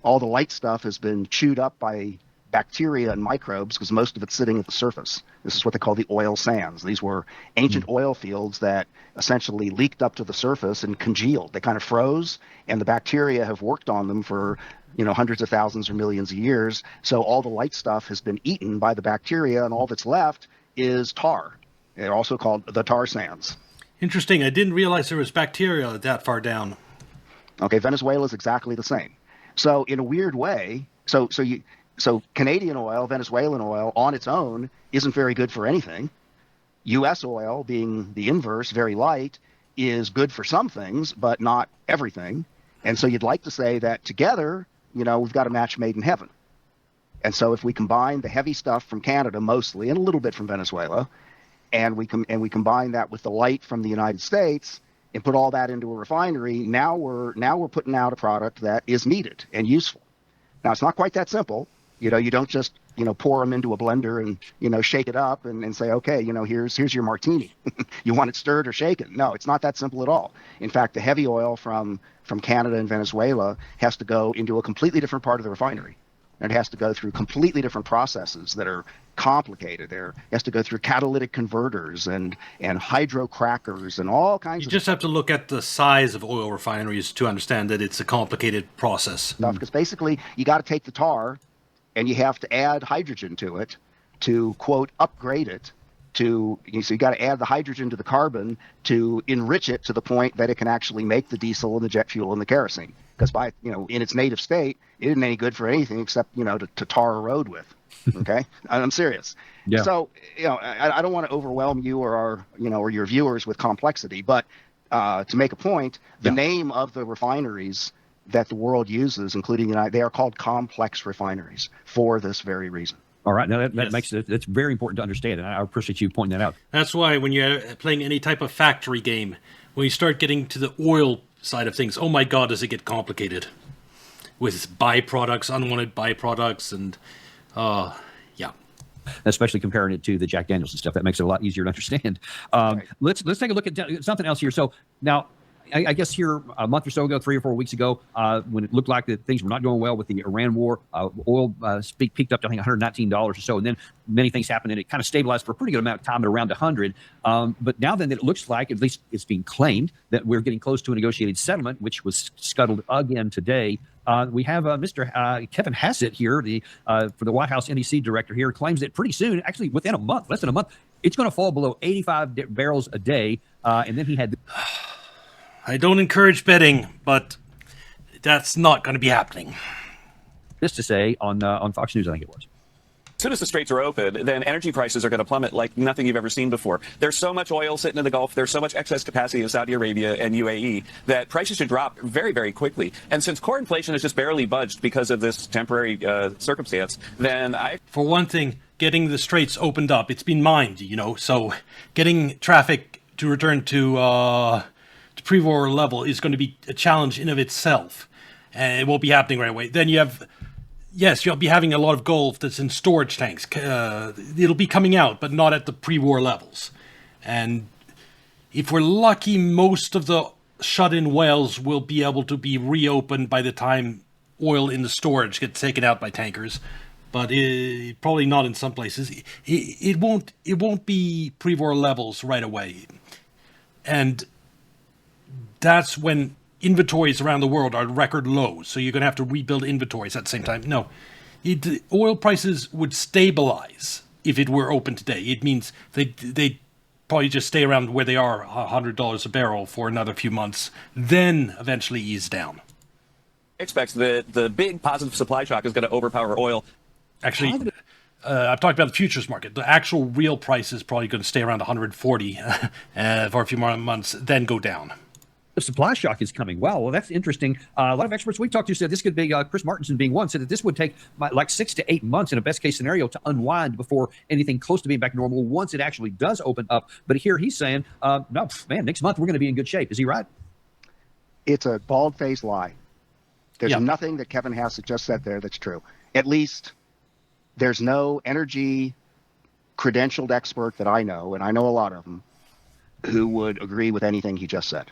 all the light stuff has been chewed up by bacteria and microbes, because most of it's sitting at the surface. This is what they call the oil sands. These were ancient oil fields that essentially leaked up to the surface and congealed. They kind of froze, and the bacteria have worked on them for hundreds of thousands or millions of years. So all the light stuff has been eaten by the bacteria, and all that's left is tar. They're also called the tar sands. Interesting. I didn't realize there was bacteria that far down. Okay, Venezuela is exactly the same. So in a weird way, so Canadian oil, Venezuelan oil on its own isn't very good for anything. U.S. oil, being the inverse, very light, is good for some things, but not everything. And so you'd like to say that together, we've got a match made in heaven. And so if we combine the heavy stuff from Canada mostly, and a little bit from Venezuela, and we combine that with the light from the United States and put all that into a refinery, now we're putting out a product that is needed and useful. Now, it's not quite that simple. You don't just, pour them into a blender and, shake it up and say, okay, here's your martini. You want it stirred or shaken? No, it's not that simple at all. In fact, the heavy oil from Canada and Venezuela has to go into a completely different part of the refinery. and it has to go through completely different processes that are complicated. It has to go through catalytic converters and hydrocrackers and all kinds You of just have to look at the size of oil refineries to understand that it's a complicated process. stuff, because basically you got to take the tar and you have to add hydrogen to it to, quote, upgrade it to, so you got to add the hydrogen to the carbon to enrich it to the point that it can actually make the diesel and the jet fuel and the kerosene. Because by, in its native state, it isn't any good for anything except, to tar a road with. Okay. I'm serious. Yeah. So, I don't want to overwhelm you or or your viewers with complexity, but to make a point, the name of the refineries that the world uses, including the United, they are called complex refineries for this very reason. All right. Now that Yes. makes it, that's very important to understand. And I appreciate you pointing that out. That's why when you're playing any type of factory game, when you start getting to the oil side of things, oh my God, does it get complicated with byproducts, unwanted byproducts, and yeah. Especially comparing it to the Jack Daniels and stuff. That makes it a lot easier to understand. Right. Let's take a look at something else here. So now, I guess here a month or so ago, 3 or 4 weeks ago, when it looked like that things were not going well with the Iran war, oil peaked up to, I think, $119 or so. And then many things happened, and it kind of stabilized for a pretty good amount of time at around 100. But now then it looks like, at least it's being claimed, that we're getting close to a negotiated settlement, which was scuttled again today. We have Mr. Kevin Hassett here, for the White House NEC director here, claims that pretty soon, actually within a month, less than a month, it's going to fall below 85 barrels a day. And then he had... I don't encourage betting, but that's not going to be happening. this to say on Fox News, I think it was. As soon as the straits are open, then energy prices are going to plummet like nothing you've ever seen before. There's so much oil sitting in the Gulf, there's so much excess capacity in Saudi Arabia and UAE that prices should drop very, very quickly. And since core inflation has just barely budged because of this temporary circumstance, then For one thing, getting the straits opened up, it's been mined, so getting traffic to return to pre-war level is going to be a challenge in of itself. And it won't be happening right away. Then you have... Yes, you'll be having a lot of Gulf that's in storage tanks. It'll be coming out, but not at the pre-war levels. And if we're lucky, most of the shut-in wells will be able to be reopened by the time oil in the storage gets taken out by tankers. But probably not in some places. It won't be pre-war levels right away. And that's when inventories around the world are record lows, so you're going to have to rebuild inventories at the same time. No, oil prices would stabilize if it were open today. It means they'd probably just stay around where they are, $100 a barrel for another few months, then eventually ease down. expect that the big positive supply shock is going to overpower oil. Actually, I've talked about the futures market. The actual real price is probably going to stay around 140 for a few more months, then go down. The supply shock is coming. Wow, well, that's interesting. A lot of experts we talked to said this could be, Chris Martinson being one, said that this would take like 6 to 8 months in a best case scenario to unwind before anything close to being back to normal once it actually does open up. But here he's saying, no, man, next month we're going to be in good shape. Is he right? It's a bald-faced lie. There's nothing that Kevin Hassett just said there that's true. At least there's no energy credentialed expert that I know, and I know a lot of them, who would agree with anything he just said.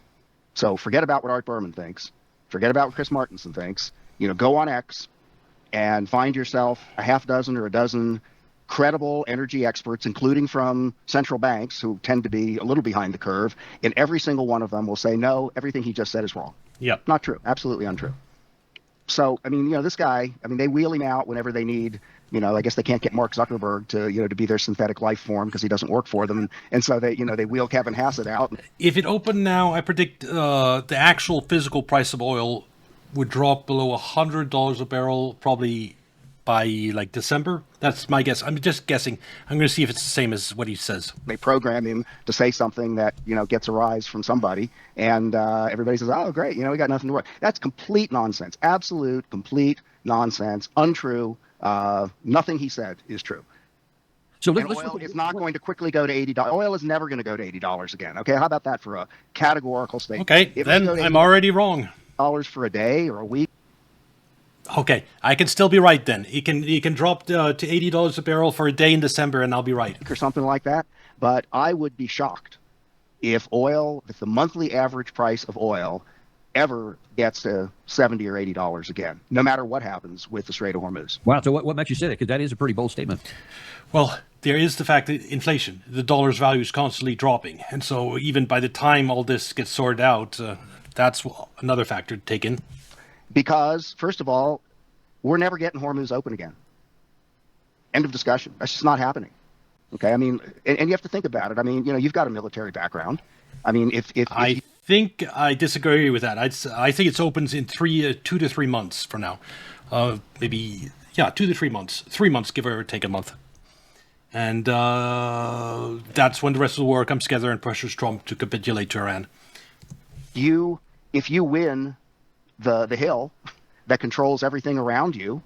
So forget about what Art Berman thinks. Forget about what Chris Martinson thinks. Go on X and find yourself a half dozen or a dozen credible energy experts, including from central banks who tend to be a little behind the curve. And every single one of them will say, no, everything he just said is wrong. Yeah. Not true. Absolutely untrue. So, this guy, they wheel him out whenever they need, I guess they can't get Mark Zuckerberg to be their synthetic life form because he doesn't work for them. And so they wheel Kevin Hassett out. If it opened now, I predict the actual physical price of oil would drop below $100 a barrel probably by like December. That's my guess. I'm just guessing. I'm going to see if it's the same as what he says. They program him to say something that, gets a rise from somebody. And everybody says, oh, great. We got nothing to worry. That's complete nonsense. Absolute, complete nonsense. Untrue. Nothing he said is true. So oil is not going to quickly go to $80. Oil is never going to go to $80 again. Okay, how about that for a categorical statement? Okay, if then I'm already wrong. $80 for a day or a week. Okay, I can still be right then. He can drop to $80 a barrel for a day in December, and I'll be right. Or something like that. But I would be shocked if the monthly average price of oil ever gets to $70 or $80 again, no matter what happens with the Strait of Hormuz. Wow. So what makes you say that? Because that is a pretty bold statement. Well, there is the fact that inflation, the dollar's value is constantly dropping. And so even by the time all this gets sorted out, that's another factor to take in. Because, first of all, we're never getting Hormuz open again. End of discussion. That's just not happening. Okay, I mean, and you have to think about it. I mean, you've got a military background. I mean, if I think I disagree with that. I think it opens in 2 to 3 months from now. Maybe, 2 to 3 months. 3 months, give or take a month. And that's when the rest of the war comes together and pressures Trump to capitulate to Iran. If you win the hill that controls everything around you,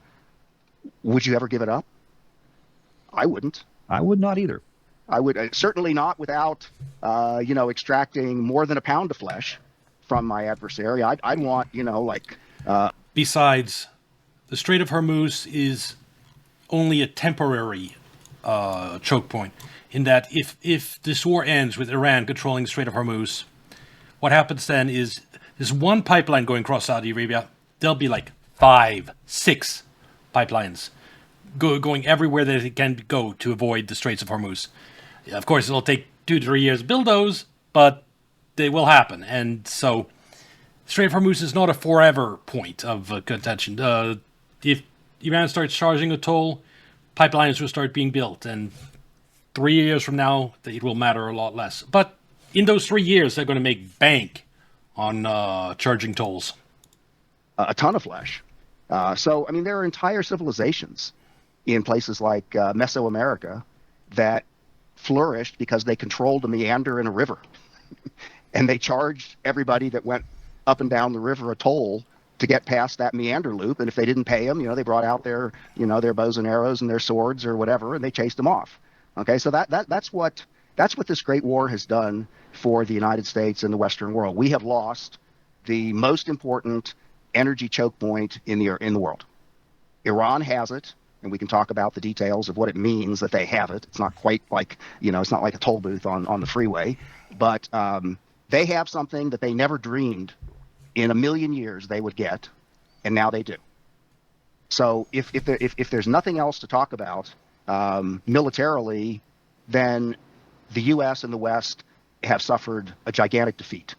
would you ever give it up? I wouldn't. I would not either. I would certainly not without, extracting more than a pound of flesh from my adversary. I'd want, Besides, the Strait of Hormuz is only a temporary choke point. In that, if this war ends with Iran controlling the Strait of Hormuz, what happens then is there's one pipeline going across Saudi Arabia. There'll be like 5, 6 pipelines going everywhere that it can go to avoid the Straits of Hormuz. Of course, it'll take 2 to 3 years to build those, but they will happen. And so, Strait of Hormuz is not a forever point of contention. If Iran starts charging a toll, pipelines will start being built, and 3 years from now, it will matter a lot less. But in those 3 years, they're going to make bank on charging tolls. A ton of flesh. So, I mean, there are entire civilizations in places like Mesoamerica that flourished because they controlled a meander in a river. And they charged everybody that went up and down the river a toll to get past that meander loop. And if they didn't pay them, they brought out their bows and arrows and their swords or whatever, and they chased them off. Okay, so that's what this great war has done for the United States and the Western world. We have lost the most important energy choke point in the world. Iran has it, and we can talk about the details of what it means that they have it. It's not quite like, it's not like a toll booth on the freeway, but they have something that they never dreamed in a million years they would get, and now they do. So if there's nothing else to talk about militarily, then the U.S. and the West have suffered a gigantic defeat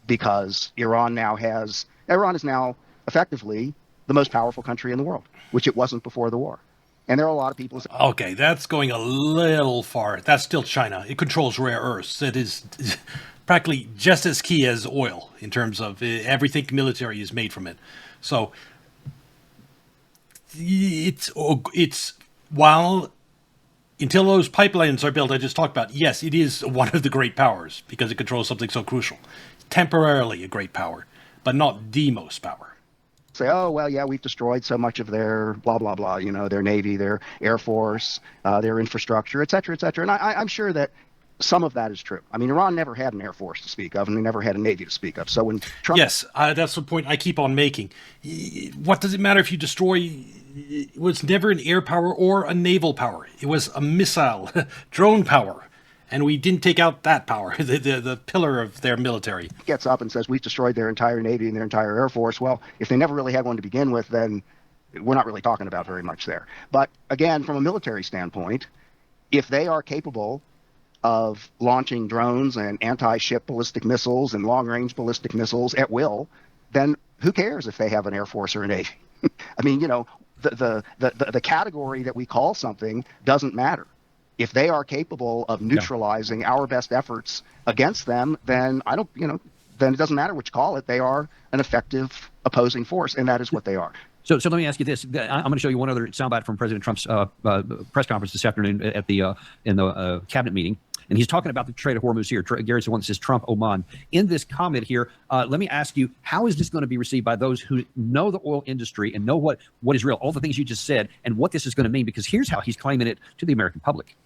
because Iran is now effectively the most powerful country in the world, which it wasn't before the war. And there are a lot of people. Okay, that's going a little far. That's still China. It controls rare earths. It is practically just as key as oil in terms of everything military is made from it. So it's while until those pipelines are built, I just talked about, yes, it is one of the great powers because it controls something so crucial. Temporarily a great power, but not the most power. Say, oh, well, yeah, we've destroyed so much of their blah, blah, blah, their Navy, their Air Force, their infrastructure, et cetera, et cetera. And I'm sure that some of that is true. I mean, Iran never had an Air Force to speak of, and they never had a Navy to speak of. So when Trump... Yes, that's the point I keep on making. What does it matter if you destroy... It was never an air power or a naval power. It was a missile, drone power. And we didn't take out that power, the pillar of their military. Gets up and says, we've destroyed their entire Navy and their entire Air Force. Well, if they never really had one to begin with, then we're not really talking about very much there. But again, from a military standpoint, if they are capable of launching drones and anti-ship ballistic missiles and long-range ballistic missiles at will, then who cares if they have an Air Force or a Navy? I mean, the category that we call something doesn't matter. If they are capable of neutralizing our best efforts against them, then then it doesn't matter what you call it. They are an effective opposing force, and that is what they are. So let me ask you this. I'm going to show you one other soundbite from President Trump's press conference this afternoon at in the cabinet meeting. And he's talking about the Strait of Hormuz here. Gary's the one that says Trump, Oman. In this comment here, let me ask you, how is this going to be received by those who know the oil industry and know what is real, all the things you just said, and what this is going to mean? Because here's how he's claiming it to the American public.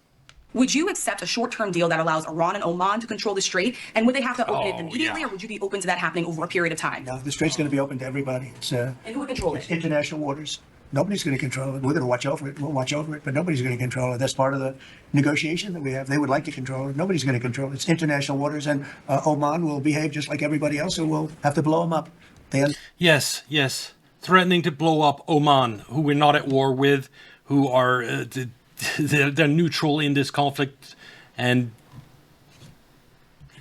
Would you accept a short-term deal that allows Iran and Oman to control the strait? And would they have to open it immediately, or would you be open to that happening over a period of time? No, the strait's going to be open to everybody. It's and who would control it? International waters. Nobody's going to control it. We're going to watch over it. We'll watch over it, but nobody's going to control it. That's part of the negotiation that we have. They would like to control it. Nobody's going to control it. It's international waters, and Oman will behave just like everybody else, and we'll have to blow them up. Yes, yes. Threatening to blow up Oman, who we're not at war with, who are they're neutral in this conflict, and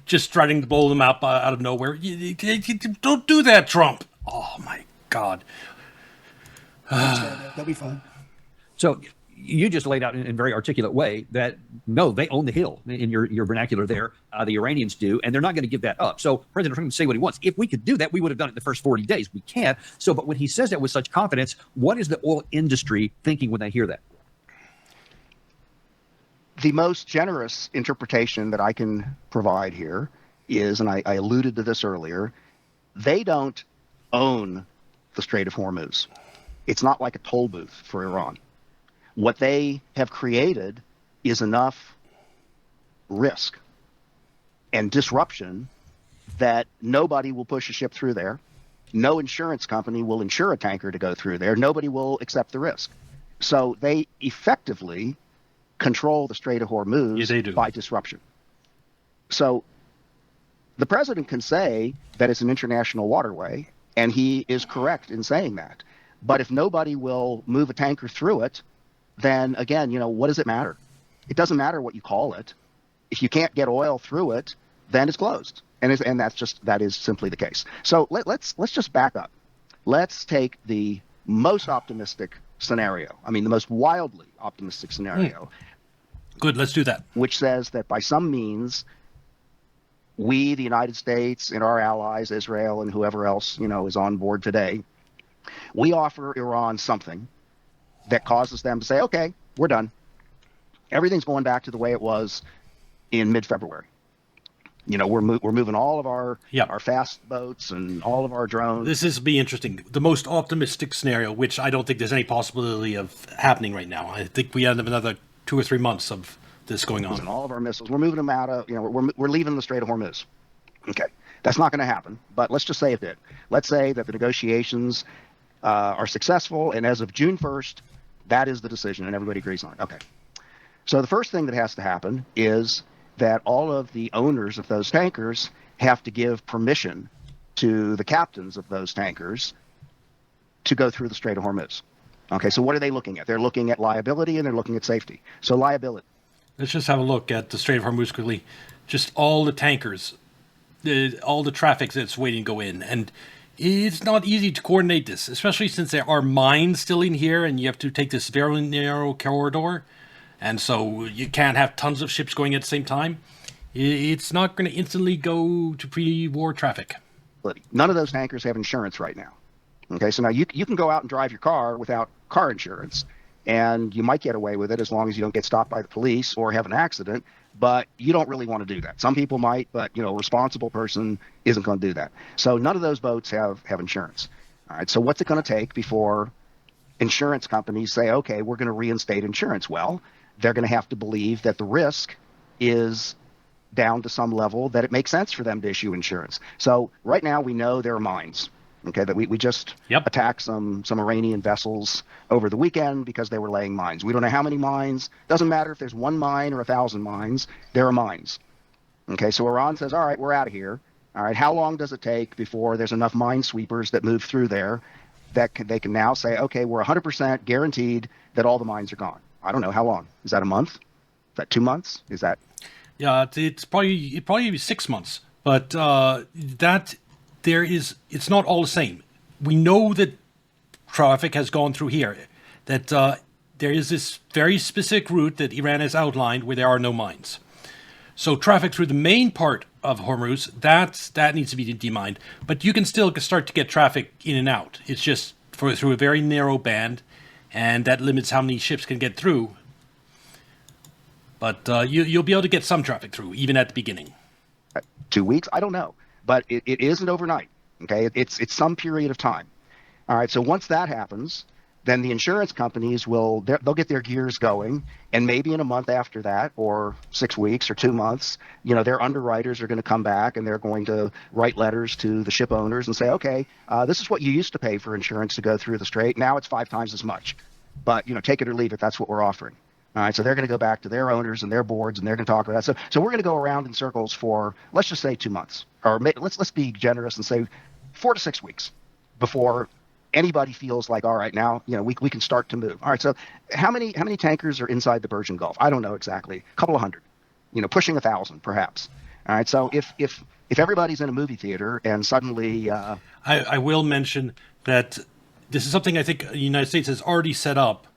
just threatening to blow them up out of nowhere. You don't do that, Trump. Oh my God. They'll be fine. So you just laid out in a very articulate way that no, they own the hill in your vernacular there. The Iranians do, and they're not going to give that up. So President Trump can say what he wants. If we could do that, we would have done it in the first 40 days. We can't. So, but when he says that with such confidence, what is the oil industry thinking when they hear that? The most generous interpretation that I can provide here is, and I alluded to this earlier, they don't own the Strait of Hormuz. It's not like a toll booth for Iran. What they have created is enough risk and disruption that nobody will push a ship through there. No insurance company will insure a tanker to go through there. Nobody will accept the risk. So they effectively control the Strait of Hormuz by disruption. So the president can say that it's an international waterway, and he is correct in saying that. But if nobody will move a tanker through it, then again, what does it matter? It doesn't matter what you call it. If you can't get oil through it, then it's closed. And that is simply the case. So let's just back up. Let's take the most optimistic scenario. I mean, the most wildly optimistic scenario. Good, let's do that. Which says that by some means, we, the United States, and our allies, Israel, and whoever else, is on board today, we offer Iran something that causes them to say, okay, we're done. Everything's going back to the way it was in mid-February. We're moving all of our fast boats and all of our drones. This is be interesting. The most optimistic scenario, which I don't think there's any possibility of happening right now. I think we have another 2 or 3 months of this going on. And all of our missiles, we're moving them out of, we're leaving the Strait of Hormuz. Okay, that's not going to happen. But let's just say it did. Let's say that the negotiations are successful, and as of June 1st, that is the decision, and everybody agrees on it. Okay. So the first thing that has to happen is that all of the owners of those tankers have to give permission to the captains of those tankers to go through the Strait of Hormuz. Okay, so what are they looking at? They're looking at liability and they're looking at safety. So liability. Let's just have a look at the Strait of Hormuz quickly. Just all the tankers, all the traffic that's waiting to go in. And it's not easy to coordinate this, especially since there are mines still in here and you have to take this very narrow corridor. And so you can't have tons of ships going at the same time. It's not going to instantly go to pre-war traffic. None of those tankers have insurance right now. Okay, so now you can go out and drive your car without car insurance, and you might get away with it as long as you don't get stopped by the police or have an accident, but you don't really want to do that. Some people might, but a responsible person isn't going to do that. So none of those boats have insurance. All right, so what's it going to take before insurance companies say, okay, we're going to reinstate insurance? Well, they're going to have to believe that the risk is down to some level that it makes sense for them to issue insurance. So right now we know there are mines. Okay, that we just attacked some Iranian vessels over the weekend because they were laying mines. We don't know how many mines. Doesn't matter if there's one mine or 1,000 mines. There are mines. Okay, so Iran says, all right, we're out of here. All right, how long does it take before there's enough minesweepers that move through there that they can now say, okay, we're 100% guaranteed that all the mines are gone? I don't know. How long? Is that a month? Is that 2 months? Is that? Yeah, it's probably 6 months. But it's not all the same. We know that traffic has gone through here, that there is this very specific route that Iran has outlined where there are no mines. So traffic through the main part of Hormuz, that needs to be demined. But you can still start to get traffic in and out. It's just through a very narrow band, and that limits how many ships can get through. But you'll be able to get some traffic through, even at the beginning. 2 weeks? I don't know. But it isn't overnight. Okay, it's some period of time. All right, so once that happens, then the insurance companies they'll get their gears going, and maybe in a month after that, or 6 weeks or 2 months, their underwriters are going to come back and they're going to write letters to the ship owners and say, okay, this is what you used to pay for insurance to go through the strait. Now it's 5 times as much, but take it or leave it. That's what we're offering. All right, so they're going to go back to their owners and their boards, and they're going to talk about that. So we're going to go around in circles for, let's just say, 2 months, or let's be generous and say 4 to 6 weeks before anybody feels like, all right, now we can start to move. All right, so how many tankers are inside the Persian Gulf? I don't know exactly. A couple of hundred, pushing 1,000 perhaps. All right, so if everybody's in a movie theater and suddenly I will mention that this is something I think the United States has already set up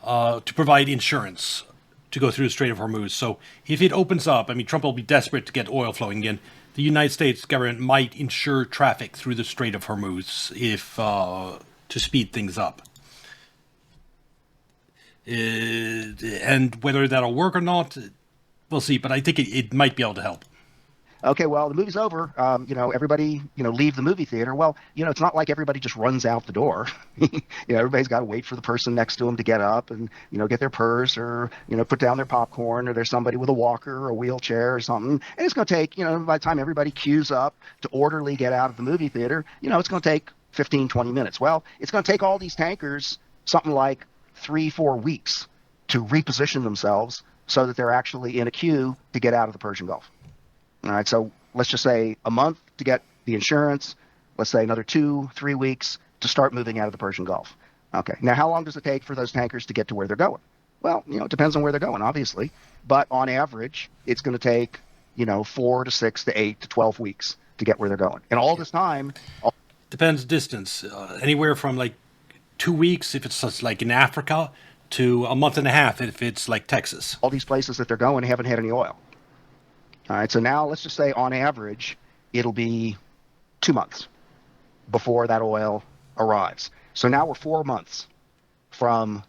to provide insurance to go through the Strait of Hormuz. So if it opens up, I mean, Trump will be desperate to get oil flowing again. The United States government might insure traffic through the Strait of Hormuz if to speed things up. And whether that'll work or not, we'll see. But I think it might be able to help. Okay, well, the movie's over. Everybody, leave the movie theater. Well, it's not like everybody just runs out the door. Everybody's got to wait for the person next to them to get up and, get their purse or, put down their popcorn, or there's somebody with a walker or a wheelchair or something. And it's going to take, by the time everybody queues up to orderly get out of the movie theater, it's going to take 15, 20 minutes. Well, it's going to take all these tankers something like 3-4 weeks to reposition themselves so that they're actually in a queue to get out of the Persian Gulf. All right, so let's just say a month to get the insurance. Let's say another 2-3 weeks to start moving out of the Persian Gulf. Okay, now how long does it take for those tankers to get to where they're going? Well, it depends on where they're going, obviously. But on average, it's going to take, 4 to 6 to 8 to 12 weeks to get where they're going. And all this time... Depends distance. Anywhere from like 2 weeks if it's like in Africa to a month and a half if it's like Texas. All these places that they're going haven't had any oil. All right, so now let's just say on average, it'll be 2 months before that oil arrives. So now we're 4 months from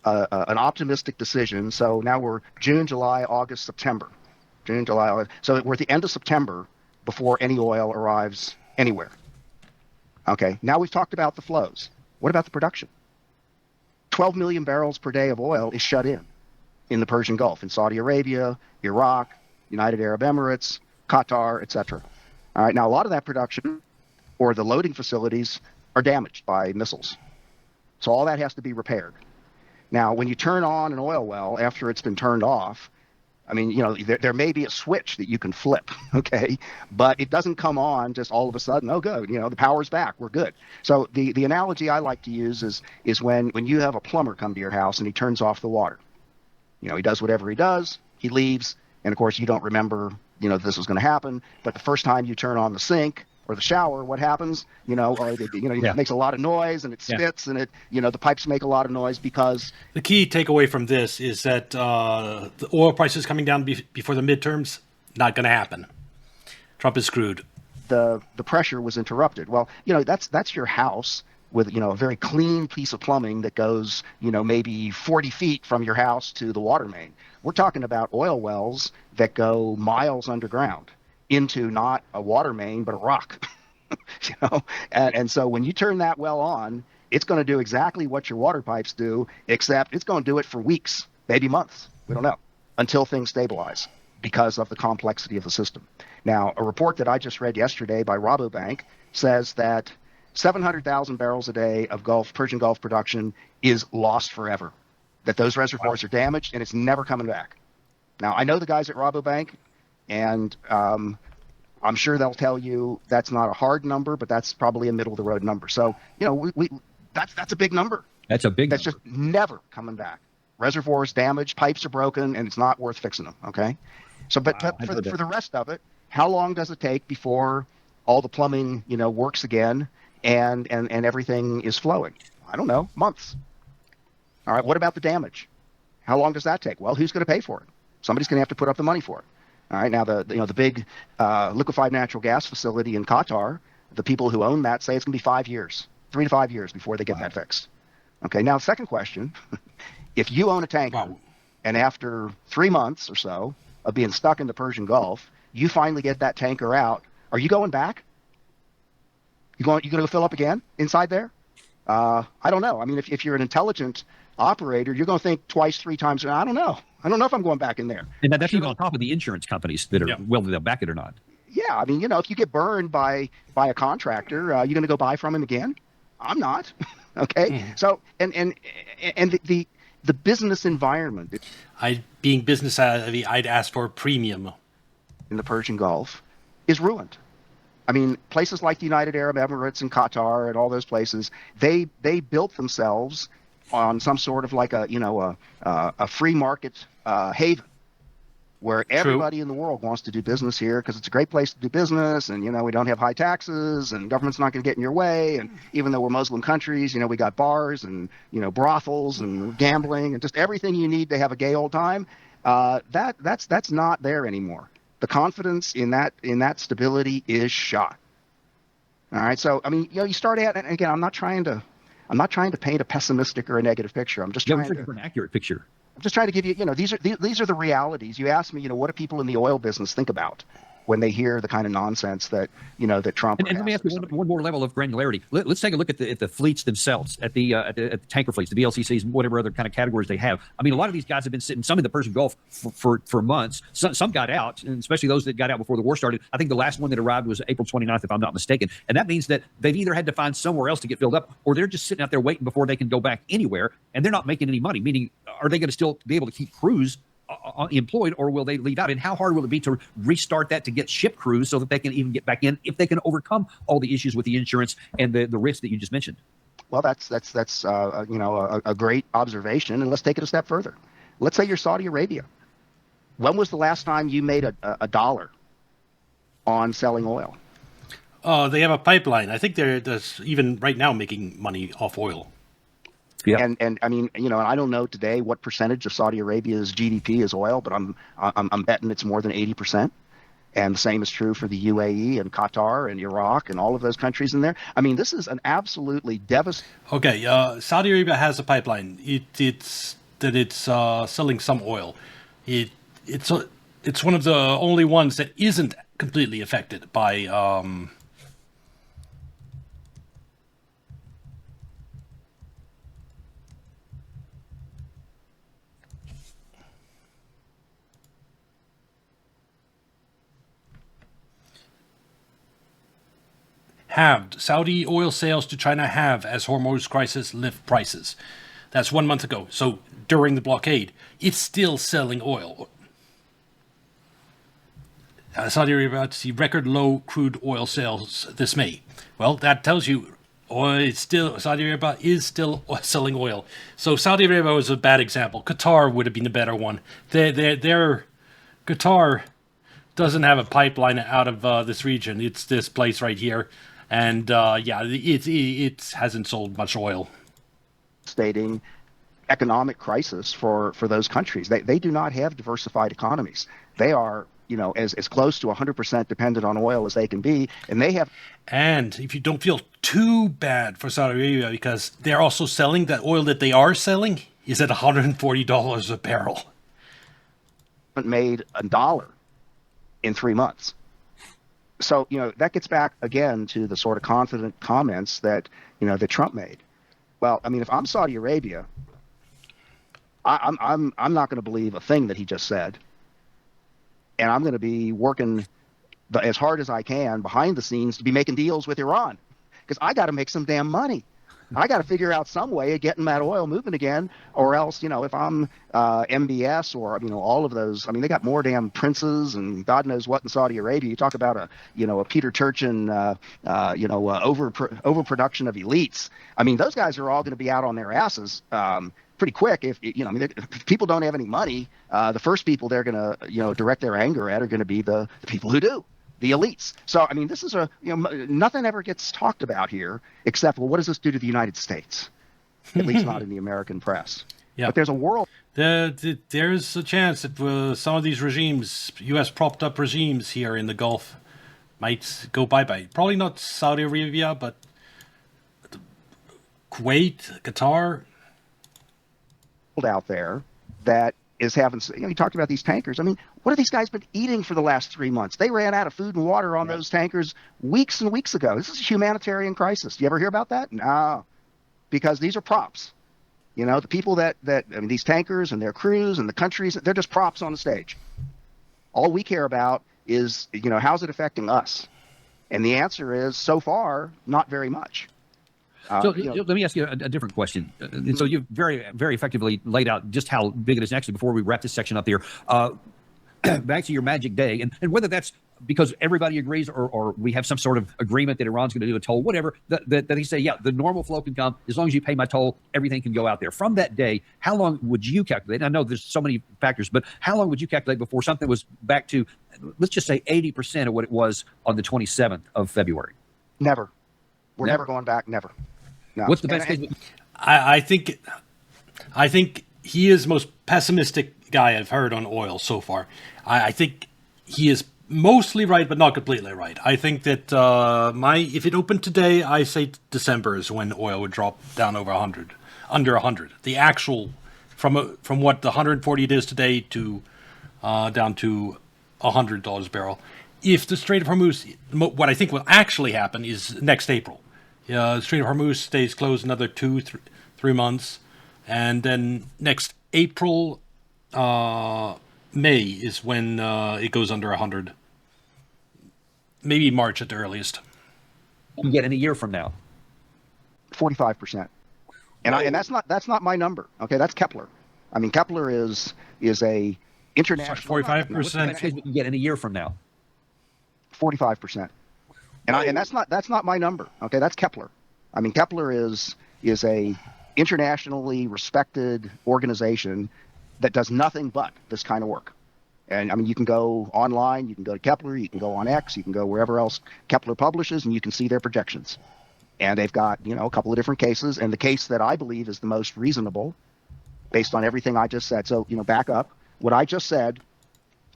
an optimistic decision. So now we're June, July, August, September. June, July, August. So we're at the end of September before any oil arrives anywhere. Okay, now we've talked about the flows. What about the production? 12 million barrels per day of oil is shut in the Persian Gulf, in Saudi Arabia, Iraq, United Arab Emirates, Qatar, etc. All right, now a lot of that production or the loading facilities are damaged by missiles. So all that has to be repaired. Now, when you turn on an oil well after it's been turned off, I mean, there may be a switch that you can flip, okay? But it doesn't come on just all of a sudden, oh, good, the power's back, we're good. So the analogy I like to use is when you have a plumber come to your house and he turns off the water. He does whatever he does, he leaves, and of course, you don't remember, this was going to happen. But the first time you turn on the sink or the shower, what happens? It makes a lot of noise and it spits and the pipes make a lot of noise because the key takeaway from this is that the oil prices coming down before the midterms, not going to happen. Trump is screwed. The pressure was interrupted. Well, that's your house with a very clean piece of plumbing that goes maybe 40 feet from your house to the water main. We're talking about oil wells that go miles underground into not a water main but a rock. And so when you turn that well on, it's going to do exactly what your water pipes do, except it's going to do it for weeks, maybe months. We don't know, until things stabilize because of the complexity of the system. Now, a report that I just read yesterday by Rabobank says that 700,000 barrels a day of Persian Gulf production is lost forever, that those reservoirs are damaged and it's never coming back. Now, I know the guys at Rabobank, and I'm sure they'll tell you that's not a hard number, but that's probably a middle-of-the-road number. So, that's a big number. That's a big That's number. just never coming back. Reservoirs damaged, pipes are broken, and it's not worth fixing them, okay? So, but for the rest of it, how long does it take before all the plumbing, works again and everything is flowing? I don't know, months. All right, what about the damage? How long does that take? Well, who's going to pay for it? Somebody's going to have to put up the money for it. All right, now the big liquefied natural gas facility in Qatar, the people who own that say it's going to be 5 years, 3 to 5 years before they get that fixed. Okay, now second question, if you own a tanker and after 3 months or so of being stuck in the Persian Gulf, you finally get that tanker out, are you going back? You going to go fill up again inside there? I don't know. I mean, if you're an intelligent operator, you're going to think twice, three times. I don't know. I don't know if I'm going back in there. And that's even on top of the insurance companies that are Yeah. whether they'll back it or not. Yeah, I mean, you know, if you get burned by a contractor, you're going to go buy from him again? I'm not. Okay. So and the business environment Being business savvy, I'd ask for a premium. in the Persian Gulf is ruined. I mean, places like the United Arab Emirates and Qatar and all those places, they built themselves on some sort of like a free market haven where everybody in the world wants to do business here because it's a great place to do business, and we don't have high taxes, and government's not going to get in your way, and even though we're Muslim countries, we got bars and brothels and gambling and just everything you need to have a gay old time. That's not there anymore. The confidence in that stability is shot. All right, so I mean, you start out, and again, I'm not trying to paint a pessimistic or a negative picture. I'm just Yeah, trying we're looking for an accurate picture. I'm just trying to give you, these are the realities. You asked me, what do people in the oil business think about when they hear the kind of nonsense that, that Trump. And let me ask you one more level of granularity. Let's take a look at the fleets themselves, at the tanker fleets, the VLCCs, and whatever other kind of categories they have. I mean, a lot of these guys have been sitting, some in the Persian Gulf for months. Some got out, and especially those that got out before the war started. I think the last one that arrived was April 29th, if I'm not mistaken. And that means that they've either had to find somewhere else to get filled up, or they're just sitting out there waiting before they can go back anywhere, and they're not making any money. Meaning, are they going to still be able to keep crews employed, or will they leave out? And how hard will it be to restart that to get ship crews so that they can even get back in if they can overcome all the issues with the insurance and the risks that you just mentioned? Well, that's a great observation, and let's take it a step further. Let's say you're Saudi Arabia. When was the last time you made a dollar on selling oil? They have a pipeline. I think they're even right now making money off oil. Yeah. And I mean, and I don't know today what percentage of Saudi Arabia's GDP is oil, but I'm betting it's more than 80%. And the same is true for the UAE and Qatar and Iraq and all of those countries in there. I mean, this is an absolutely devastating. Okay, Saudi Arabia has a pipeline. It's selling some oil. It's one of the only ones that isn't completely affected by halved. Saudi oil sales to China have as Hormuz crisis lift prices. That's 1 month ago. So during the blockade, it's still selling oil. Saudi Arabia about to see record low crude oil sales this May. Well, that tells you Saudi Arabia is still selling oil. So Saudi Arabia was a bad example. Qatar would have been the better one. Qatar doesn't have a pipeline out of this region. It's this place right here. And it hasn't sold much oil. Stating economic crisis for those countries. They do not have diversified economies. They are, as close to 100% dependent on oil as they can be, and they have. And if you don't feel too bad for Saudi Arabia, because they're also selling that oil that they are selling is at $140 a barrel. Made $1 in 3 months. So, that gets back again to the sort of confident comments that, that Trump made. Well, I mean, if I'm Saudi Arabia, I'm not going to believe a thing that he just said. And I'm going to be working as hard as I can behind the scenes to be making deals with Iran, because I got to make some damn money. I got to figure out some way of getting that oil moving again, or else, if I'm MBS or, all of those, I mean, they got more damn princes and God knows what in Saudi Arabia. You talk about a Peter Turchin, overproduction of elites. I mean, those guys are all going to be out on their asses pretty quick. If people don't have any money, the first people they're going to, direct their anger at are going to be the people who do. The elites. So, I mean, this is nothing ever gets talked about here except, well, what does this do to the United States? At least not in the American press. Yeah. But there's a world. There's a chance that some of these regimes, U.S. propped up regimes here in the Gulf, might go bye-bye. Probably not Saudi Arabia, but Kuwait, Qatar. Out there that is having, you talked about these tankers. I mean, what have these guys been eating for the last 3 months? They ran out of food and water on those tankers weeks and weeks ago. This is a humanitarian crisis. Do you ever hear about that? No. because these are props. You know, the people I mean, these tankers and their crews and the countries, they're just props on the stage. All we care about is, you know, how's it affecting us? And the answer is, so far, not very much. So let me ask you a different question. And so you've very, very effectively laid out just how big it is. And actually, before we wrap this section up here, back to your magic day, and whether that's because everybody agrees or we have some sort of agreement that Iran's going to do a toll, whatever, that they say, yeah, the normal flow can come. As long as you pay my toll, everything can go out there. From that day, how long would you calculate? And I know there's so many factors, but how long would you calculate before something was back to, let's just say 80% of what it was on the 27th of February? Never. We're never going back. Never. No. What's the best case? I think he is the most pessimistic guy I've heard on oil so far. I think he is mostly right, but not completely right. I think that if it opened today, I say December is when oil would drop down over 100, under 100. The actual from what the 140 it is today to down to $100 a barrel. If the Strait of Hormuz, what I think will actually happen is next April. The Strait of Hormuz stays closed another 2-3 months, and then next April, May is when it goes under 100. Maybe March at the earliest. You get in a year from now. 45%. And that's not my number. Okay, that's Kepler. I mean, Kepler is a international. 45%. You get in a year from now. 45%. And that's not my number. Okay, that's Kepler. I mean, Kepler is a internationally respected organization that does nothing but this kind of work. And I mean, you can go online, you can go to Kepler, you can go on X, you can go wherever else Kepler publishes, and you can see their projections. And they've got, you know, a couple of different cases, and the case that I believe is the most reasonable, based on everything I just said. So, you know, back up. What I just said,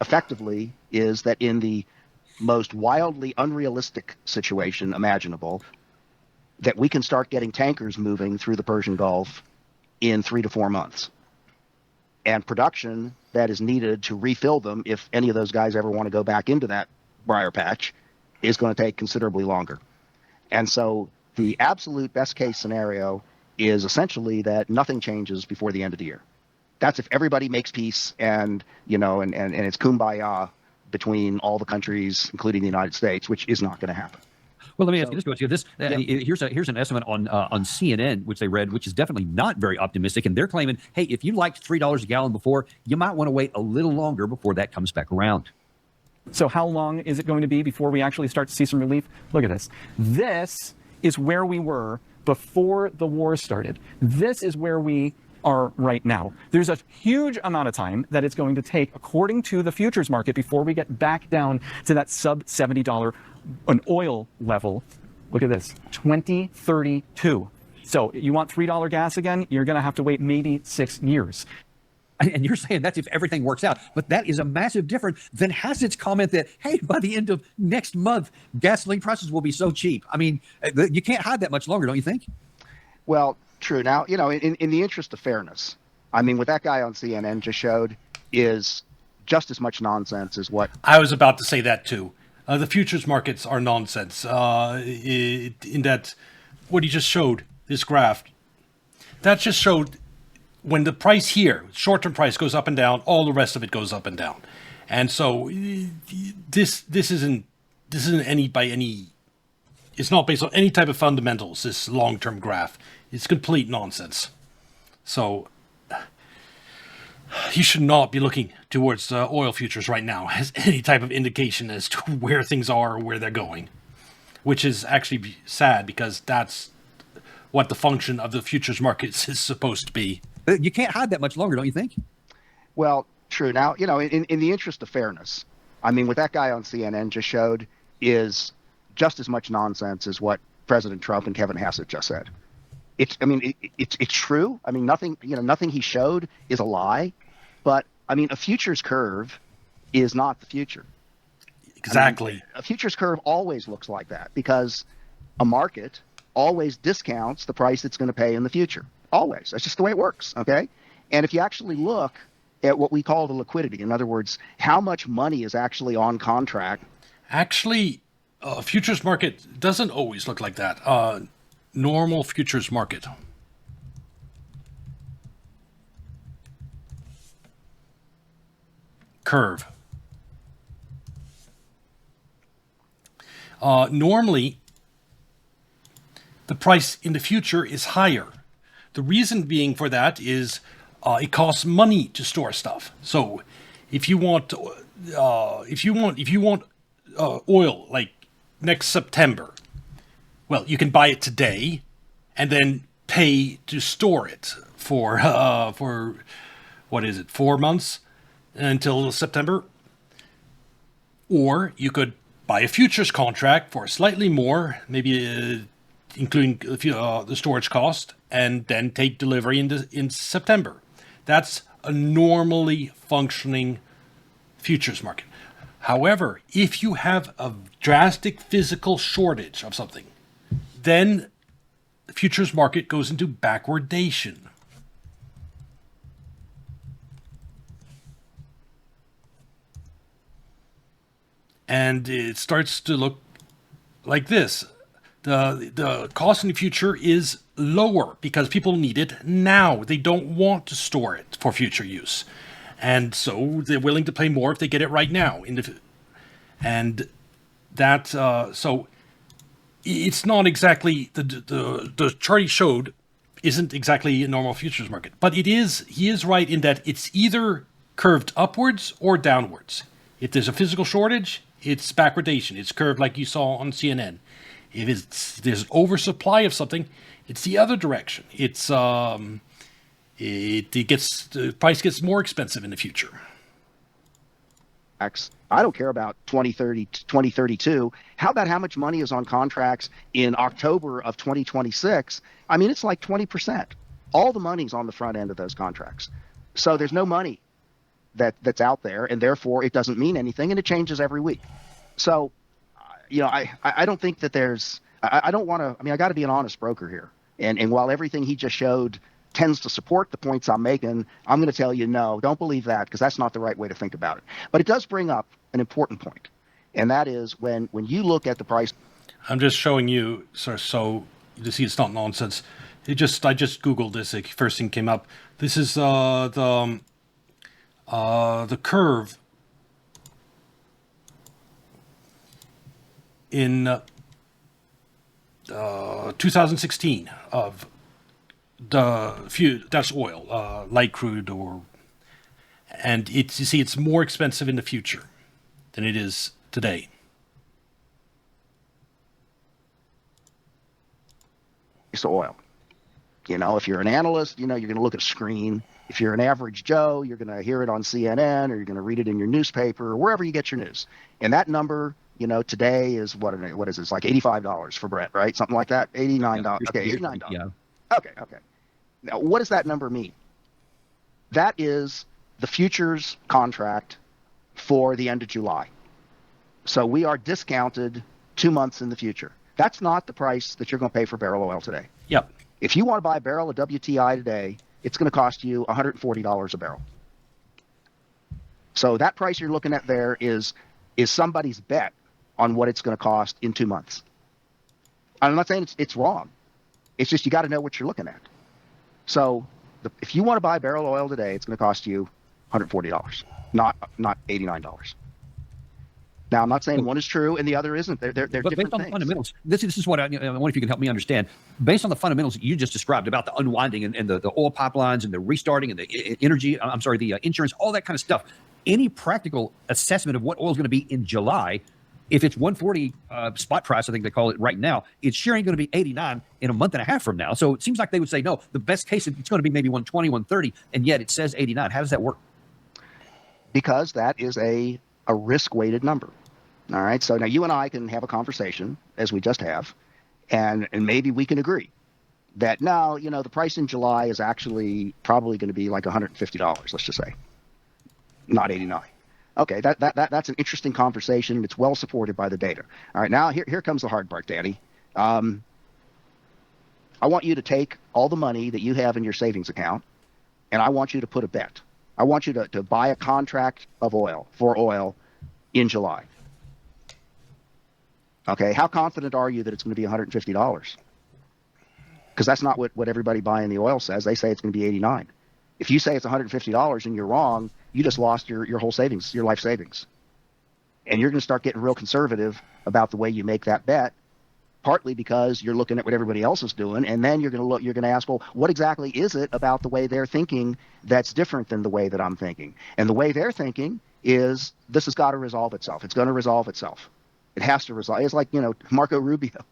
effectively, is that in the most wildly unrealistic situation imaginable, that we can start getting tankers moving through the Persian Gulf in 3 to 4 months. And production that is needed to refill them, if any of those guys ever want to go back into that briar patch, is going to take considerably longer. And so the absolute best case scenario is essentially that nothing changes before the end of the year. That's if everybody makes peace and, you know, and it's kumbaya between all the countries, including the United States, which is not going to happen. Well, let me ask you this question. Here's an estimate on CNN, which they read, which is definitely not very optimistic. And they're claiming, hey, if you liked $3 a gallon before, you might want to wait a little longer before that comes back around. So how long is it going to be before we actually start to see some relief? Look at this. This is where we were before the war started. This is where we are right now. There's a huge amount of time that it's going to take, according to the futures market, before we get back down to that sub $70 an oil level. Look at this, 2032. So you want $3 gas again? You're going to have to wait maybe 6 years. And you're saying that's if everything works out. But that is a massive difference than Hassett's comment that, hey, by the end of next month, gasoline prices will be so cheap. I mean, you can't hide that much longer, don't you think? Well, true. Now, you know, in the interest of fairness, I mean, what that guy on CNN just showed is just as much nonsense as what... I was about to say that too. The futures markets are nonsense. In that, what he just showed, this graph, that just showed when the price here, short-term price, goes up and down, all the rest of it goes up and down. And so this isn't it's not based on any type of fundamentals, this long-term graph. It's complete nonsense. So you should not be looking towards oil futures right now as any type of indication as to where things are or where they're going, which is actually sad because that's what the function of the futures markets is supposed to be. You can't hide that much longer, don't you think? Well, true. Now, you know, in the interest of fairness, I mean, what that guy on CNN just showed is just as much nonsense as what President Trump and Kevin Hassett just said. It's true. I mean, nothing he showed is a lie, but I mean, a futures curve is not the future. Exactly. I mean, a futures curve always looks like that because a market always discounts the price it's going to pay in the future. Always. That's just the way it works. Okay. And if you actually look at what we call the liquidity, in other words, how much money is actually on contract. Actually, futures market doesn't always look like that. Normal futures market. curve. Normally, the price in the future is higher. The reason being for that is it costs money to store stuff. So, if you want oil like next September, well, you can buy it today, and then pay to store it for what is it, 4 months until September, or you could buy a futures contract for slightly more, maybe including the storage cost, and then take delivery in September. That's a normally functioning futures market. However, if you have a drastic physical shortage of something, then the futures market goes into backwardation. And it starts to look like this. The cost in the future is lower because people need it now. They don't want to store it for future use. And so they're willing to pay more if they get it right now. And that, so it's not exactly, the chart he showed isn't exactly a normal futures market. But he is right in that it's either curved upwards or downwards. If there's a physical shortage, it's backwardation. It's curved like you saw on CNN. If there's an oversupply of something, it's the other direction. It's the price gets more expensive in the future. I don't care about 2030, 2032. How about how much money is on contracts in October of 2026? I mean, it's like 20%. All the money's on the front end of those contracts. So there's no money that's out there, and therefore it doesn't mean anything, and it changes every week. So, I don't think that I don't want to, I got to be an honest broker here. And while everything he just showed tends to support the points I'm making, I'm going to tell you, no, don't believe that, because that's not the right way to think about it. But it does bring up an important point, and that is when you look at the price. I'm just showing you, so you see it's not nonsense. I just Googled this. The first thing came up. This is the curve in 2016 of that's oil, light crude, and you see it's more expensive in the future than it is today. To oil. If you're an analyst, you're going to look at a screen. If you're an average Joe, you're going to hear it on CNN, or you're going to read it in your newspaper, or wherever you get your news. And that number, today is what is it? It's like $85 for Brent, right? Something like that. $89. Okay, $89. Yeah. Okay. Now, what does that number mean? That is the futures contract for the end of July. So we are discounted 2 months in the future. That's not the price that you're going to pay for barrel oil today. Yep. If you want to buy a barrel of WTI today, it's going to cost you $140 a barrel. So that price you're looking at there is somebody's bet on what it's going to cost in 2 months. I'm not saying it's wrong. It's just you got to know what you're looking at. So if you want to buy barrel oil today, it's going to cost you $140, not $89. Now, I'm not saying one is true and the other isn't. They're but different based on things. the fundamentals, this is what I wonder if you can help me understand. Based on the fundamentals that you just described about the unwinding and the oil pipelines and the restarting and the energy, the insurance, all that kind of stuff, any practical assessment of what oil is going to be in July, if it's 140 spot price, I think they call it right now, it's sure ain't going to be 89 in a month and a half from now. So it seems like they would say, no, the best case, it's going to be maybe 120, 130, and yet it says 89. How does that work? Because that is a risk-weighted number. All right. So now you and I can have a conversation, as we just have, and maybe we can agree that now, the price in July is actually probably going to be like $150, let's just say, not 89. Okay, that's an interesting conversation. It's well supported by the data. All right, now here comes the hard part, Danny. I want you to take all the money that you have in your savings account, and I want you to put a bet. I want you to buy a contract of oil in July. Okay, how confident are you that it's going to be $150? Because that's not what everybody buying the oil says. They say it's going to be 89. If you say it's $150 and you're wrong, you just lost your whole savings, your life savings. And you're going to start getting real conservative about the way you make that bet, partly because you're looking at what everybody else is doing, and then you're going to ask, well, what exactly is it about the way they're thinking that's different than the way that I'm thinking? And the way they're thinking is this has got to resolve itself. It's going to resolve itself. It has to resolve. It's like, Marco Rubio,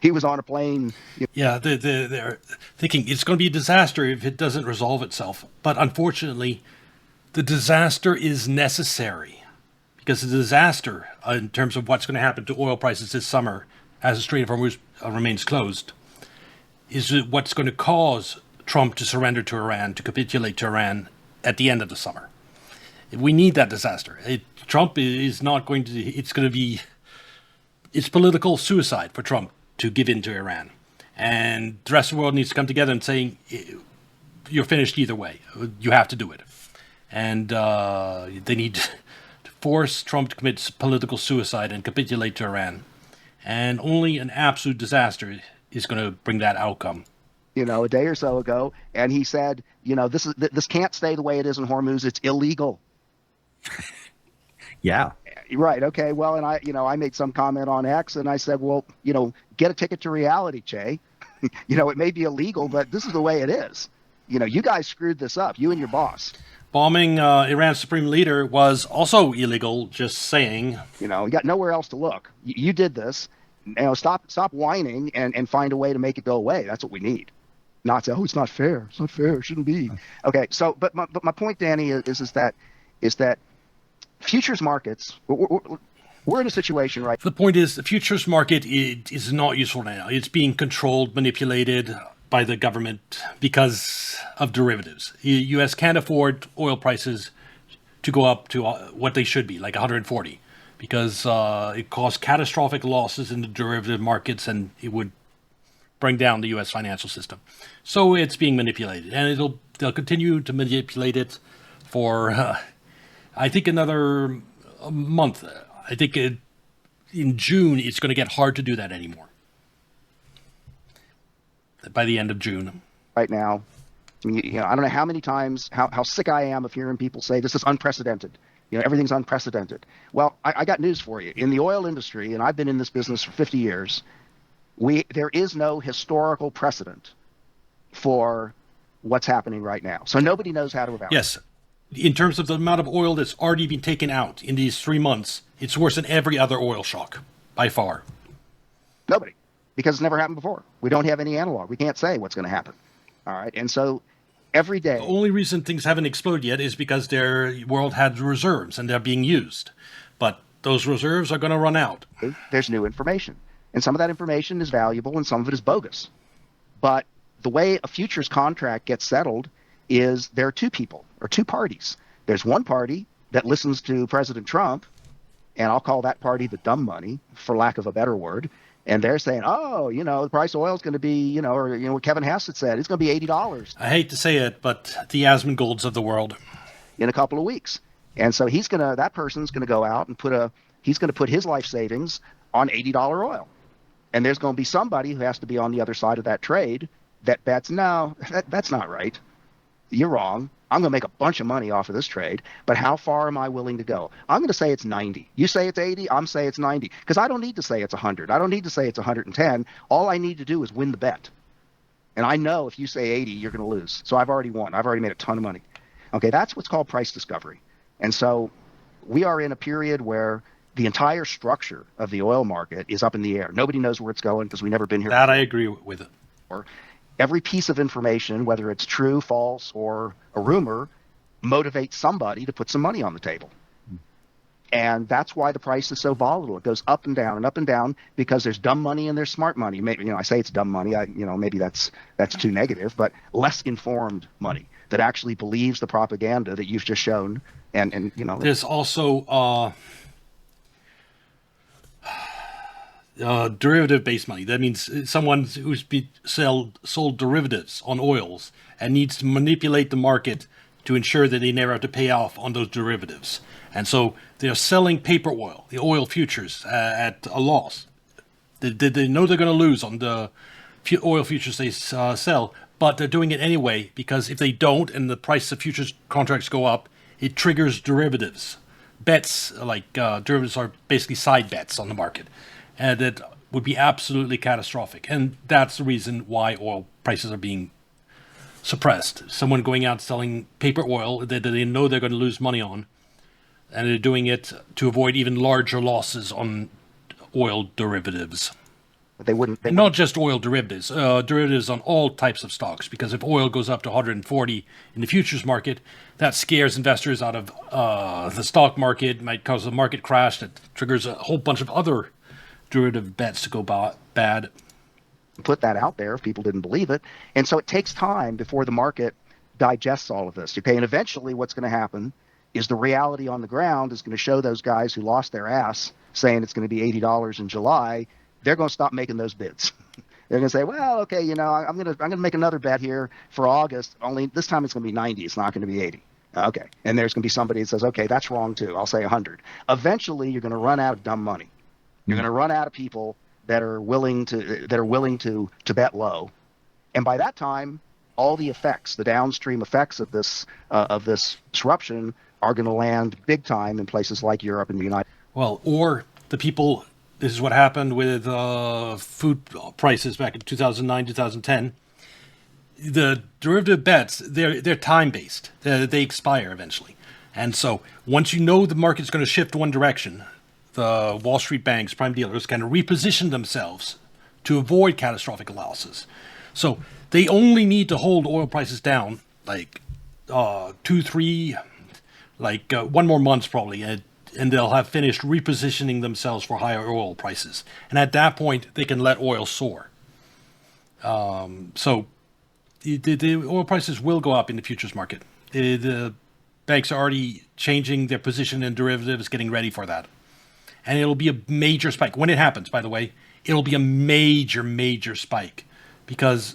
he was on a plane. Yeah, they're thinking it's going to be a disaster if it doesn't resolve itself. But unfortunately, the disaster is necessary, because the disaster in terms of what's going to happen to oil prices this summer as the Strait of Hormuz remains closed is what's going to cause Trump to surrender to Iran, to capitulate to Iran at the end of the summer. We need that disaster. Trump is not going to, it's political suicide for Trump to give in to Iran. And the rest of the world needs to come together and saying, you're finished either way. You have to do it. And they need to force Trump to commit political suicide and capitulate to Iran. And only an absolute disaster is going to bring that outcome. A day or so ago, and he said, this can't stay the way it is in Hormuz. It's illegal. Yeah. Right. Okay. Well, and I made some comment on X, and I said, well, get a ticket to reality, Che. It may be illegal, but this is the way it is. You guys screwed this up, you and your boss. Bombing Iran's supreme leader was also illegal, just saying. You got nowhere else to look. You did this. Stop whining and find a way to make it go away. That's what we need. Not say, it's not fair. It's not fair. It shouldn't be. Okay. So, but my point, Danny, is that futures markets, we're in a situation, right? The point is, the futures market is not useful now. It's being controlled, manipulated by the government because of derivatives. The U.S. can't afford oil prices to go up to what they should be, like 140, because it caused catastrophic losses in the derivative markets, and it would bring down the U.S. financial system. So it's being manipulated, and they'll continue to manipulate it for, I think, another month. I think in June, it's going to get hard to do that anymore. By the end of June. Right now, I don't know how many times, how sick I am of hearing people say this is unprecedented. Everything's unprecedented. Well, I got news for you. In the oil industry, and I've been in this business for 50 years, there is no historical precedent for what's happening right now. So nobody knows how to evaluate. Yes. In terms of the amount of oil that's already been taken out in these 3 months, it's worse than every other oil shock, by far. Nobody. Because it's never happened before. We don't have any analog. We can't say what's going to happen. All right. And so every day. The only reason things haven't exploded yet is because their world had reserves and they're being used. But those reserves are going to run out. There's new information. And some of that information is valuable and some of it is bogus. But the way a futures contract gets settled is there are two people or two parties. There's one party that listens to President Trump, and I'll call that party the dumb money, for lack of a better word. And they're saying, the price of oil is going to be, or what Kevin Hassett said, it's going to be $80. I hate to say it, but the Asmongold's of the world. In a couple of weeks. And so that person's going to go out and he's going to put his life savings on $80 oil. And there's going to be somebody who has to be on the other side of that trade that bets, no, that's not right. You're wrong. I'm going to make a bunch of money off of this trade, but how far am I willing to go? I'm going to say it's 90. You say it's 80, I'm saying it's 90, because I don't need to say it's 100. I don't need to say it's 110. All I need to do is win the bet. And I know if you say 80, you're going to lose. So I've already won. I've already made a ton of money. Okay, that's what's called price discovery. And so we are in a period where the entire structure of the oil market is up in the air. Nobody knows where it's going because we've never been here. That I agree with it. Every piece of information, whether it's true, false, or a rumor, motivates somebody to put some money on the table. And that's why the price is so volatile. It goes up and down because there's dumb money and there's smart money. Maybe, I say it's dumb money. Maybe that's too negative, but less informed money that actually believes the propaganda that you've just shown. And there's also derivative-based money. That means someone who's sold derivatives on oils and needs to manipulate the market to ensure that they never have to pay off on those derivatives. And so they're selling paper oil, the oil futures, at a loss. They know they're going to lose on the oil futures they sell, but they're doing it anyway because if they don't and the price of futures contracts go up, it triggers derivatives. Bets, like derivatives are basically side bets on the market. And it would be absolutely catastrophic. And that's the reason why oil prices are being suppressed. Someone going out selling paper oil that they know they're going to lose money on, and they're doing it to avoid even larger losses on oil derivatives. But they wouldn't. And not just oil derivatives, derivatives on all types of stocks, because if oil goes up to 140 in the futures market, that scares investors out of the stock market, might cause a market crash that triggers a whole bunch of other derivative bets to go bad. Put that out there if people didn't believe it. And so it takes time before the market digests all of this. Okay, and eventually what's going to happen is the reality on the ground is going to show those guys who lost their ass saying it's going to be $80 in July. They're going to stop making those bids. They're going to say, well, okay, you know, I'm going to make another bet here for August. Only this time it's going to be 90. It's not going to be 80. Okay, and there's going to be somebody that says, okay, that's wrong too. I'll say 100. Eventually, you're going to run out of dumb money. You're going to run out of people that are willing to bet low, and by that time, all the effects, the downstream effects of this disruption, are going to land big time in places like Europe and the United. Well, or the people. This is what happened with food prices back in 2009, 2010. The derivative bets, they're time based. They expire eventually, and so once you know the market's going to shift one direction, the Wall Street banks, prime dealers, kind of reposition themselves to avoid catastrophic losses. So they only need to hold oil prices down like 2, 3, like 1 more month probably, and they'll have finished repositioning themselves for higher oil prices. And at that point, they can let oil soar. So the oil prices will go up in the futures market. The banks are already changing their position in derivatives, getting ready for that. And it'll be a major spike. When it happens, by the way, it'll be a major, major spike because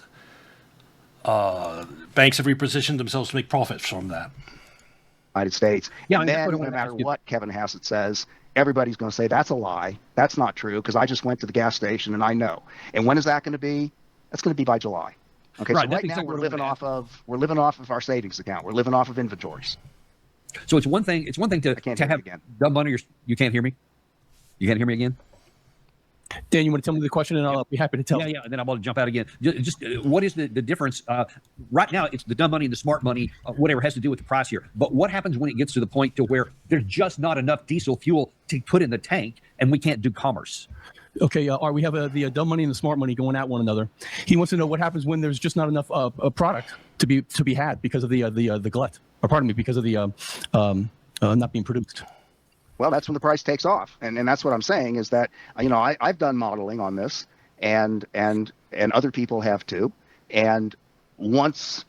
banks have repositioned themselves to make profits from that. United States. Yeah, and then no matter what Kevin Hassett says, everybody's going to say that's a lie. That's not true because I just went to the gas station and I know. And when is that going to be? That's going to be by July. Okay, right, so right now we're living off of our savings account. We're living off of inventories. So it's one thing. It's one thing to have dumb money. You can't hear me. You can't hear me again? Dan, you want to tell me the question, and I'll be happy to tell. Yeah, and then I'm going to jump out again. Just what is the difference? Right now, it's the dumb money and the smart money, whatever has to do with the price here. But what happens when it gets to the point to where there's just not enough diesel fuel to put in the tank, and we can't do commerce? Okay, all right, we have the dumb money and the smart money going at one another. He wants to know what happens when there's just not enough product to be had because of the glut, or pardon me, because of the not being produced. Well, that's when the price takes off, and that's what I'm saying is that I've done modeling on this, and other people have too. And once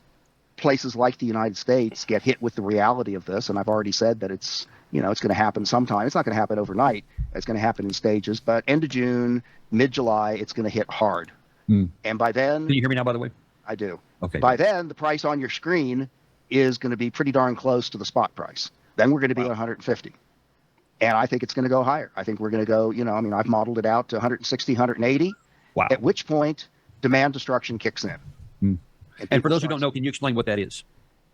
places like the United States get hit with the reality of this, and I've already said that it's going to happen sometime. It's not going to happen overnight. It's going to happen in stages. But end of June, mid-July, it's going to hit hard. And by then, can you hear me now? By the way, I do. Okay. By then, the price on your screen is going to be pretty darn close to the spot price. Then we're going to be at 150. And I think it's going to go higher. I think we're going to go, I've modeled it out to 160, 180. Wow. At which point demand destruction kicks in. And for those who don't know, can you explain what that is?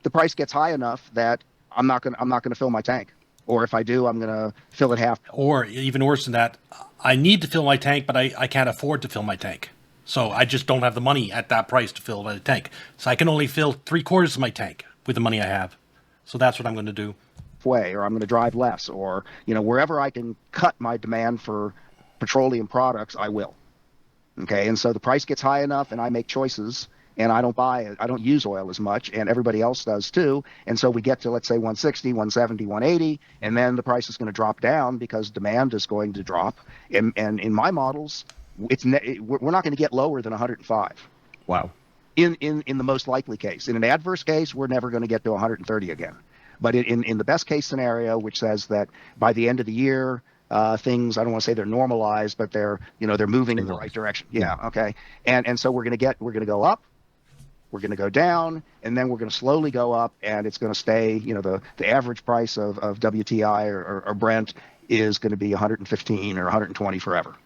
The price gets high enough that I'm not going to fill my tank. Or if I do, I'm going to fill it half. Or even worse than that, I need to fill my tank, but I can't afford to fill my tank. So I just don't have the money at that price to fill my tank. So I can only fill 3/4 of my tank with the money I have. So that's what I'm going to do. Way, or I'm going to drive less, or wherever I can cut my demand for petroleum products, I will. Okay, and so the price gets high enough, and I make choices, and I don't use oil as much, and everybody else does too. And so we get to, let's say, 160, 170, 180, and then the price is going to drop down because demand is going to drop. And in my models, we're not going to get lower than 105. Wow. In the most likely case, in an adverse case, we're never going to get to 130 again. But in the best case scenario, which says that by the end of the year, things, I don't want to say they're normalized, but they're moving in the right direction. Yeah. Okay. And so we're going to go up, we're going to go down, and then we're going to slowly go up, and it's going to stay, the average price of WTI or Brent is going to be 115 or 120 forever.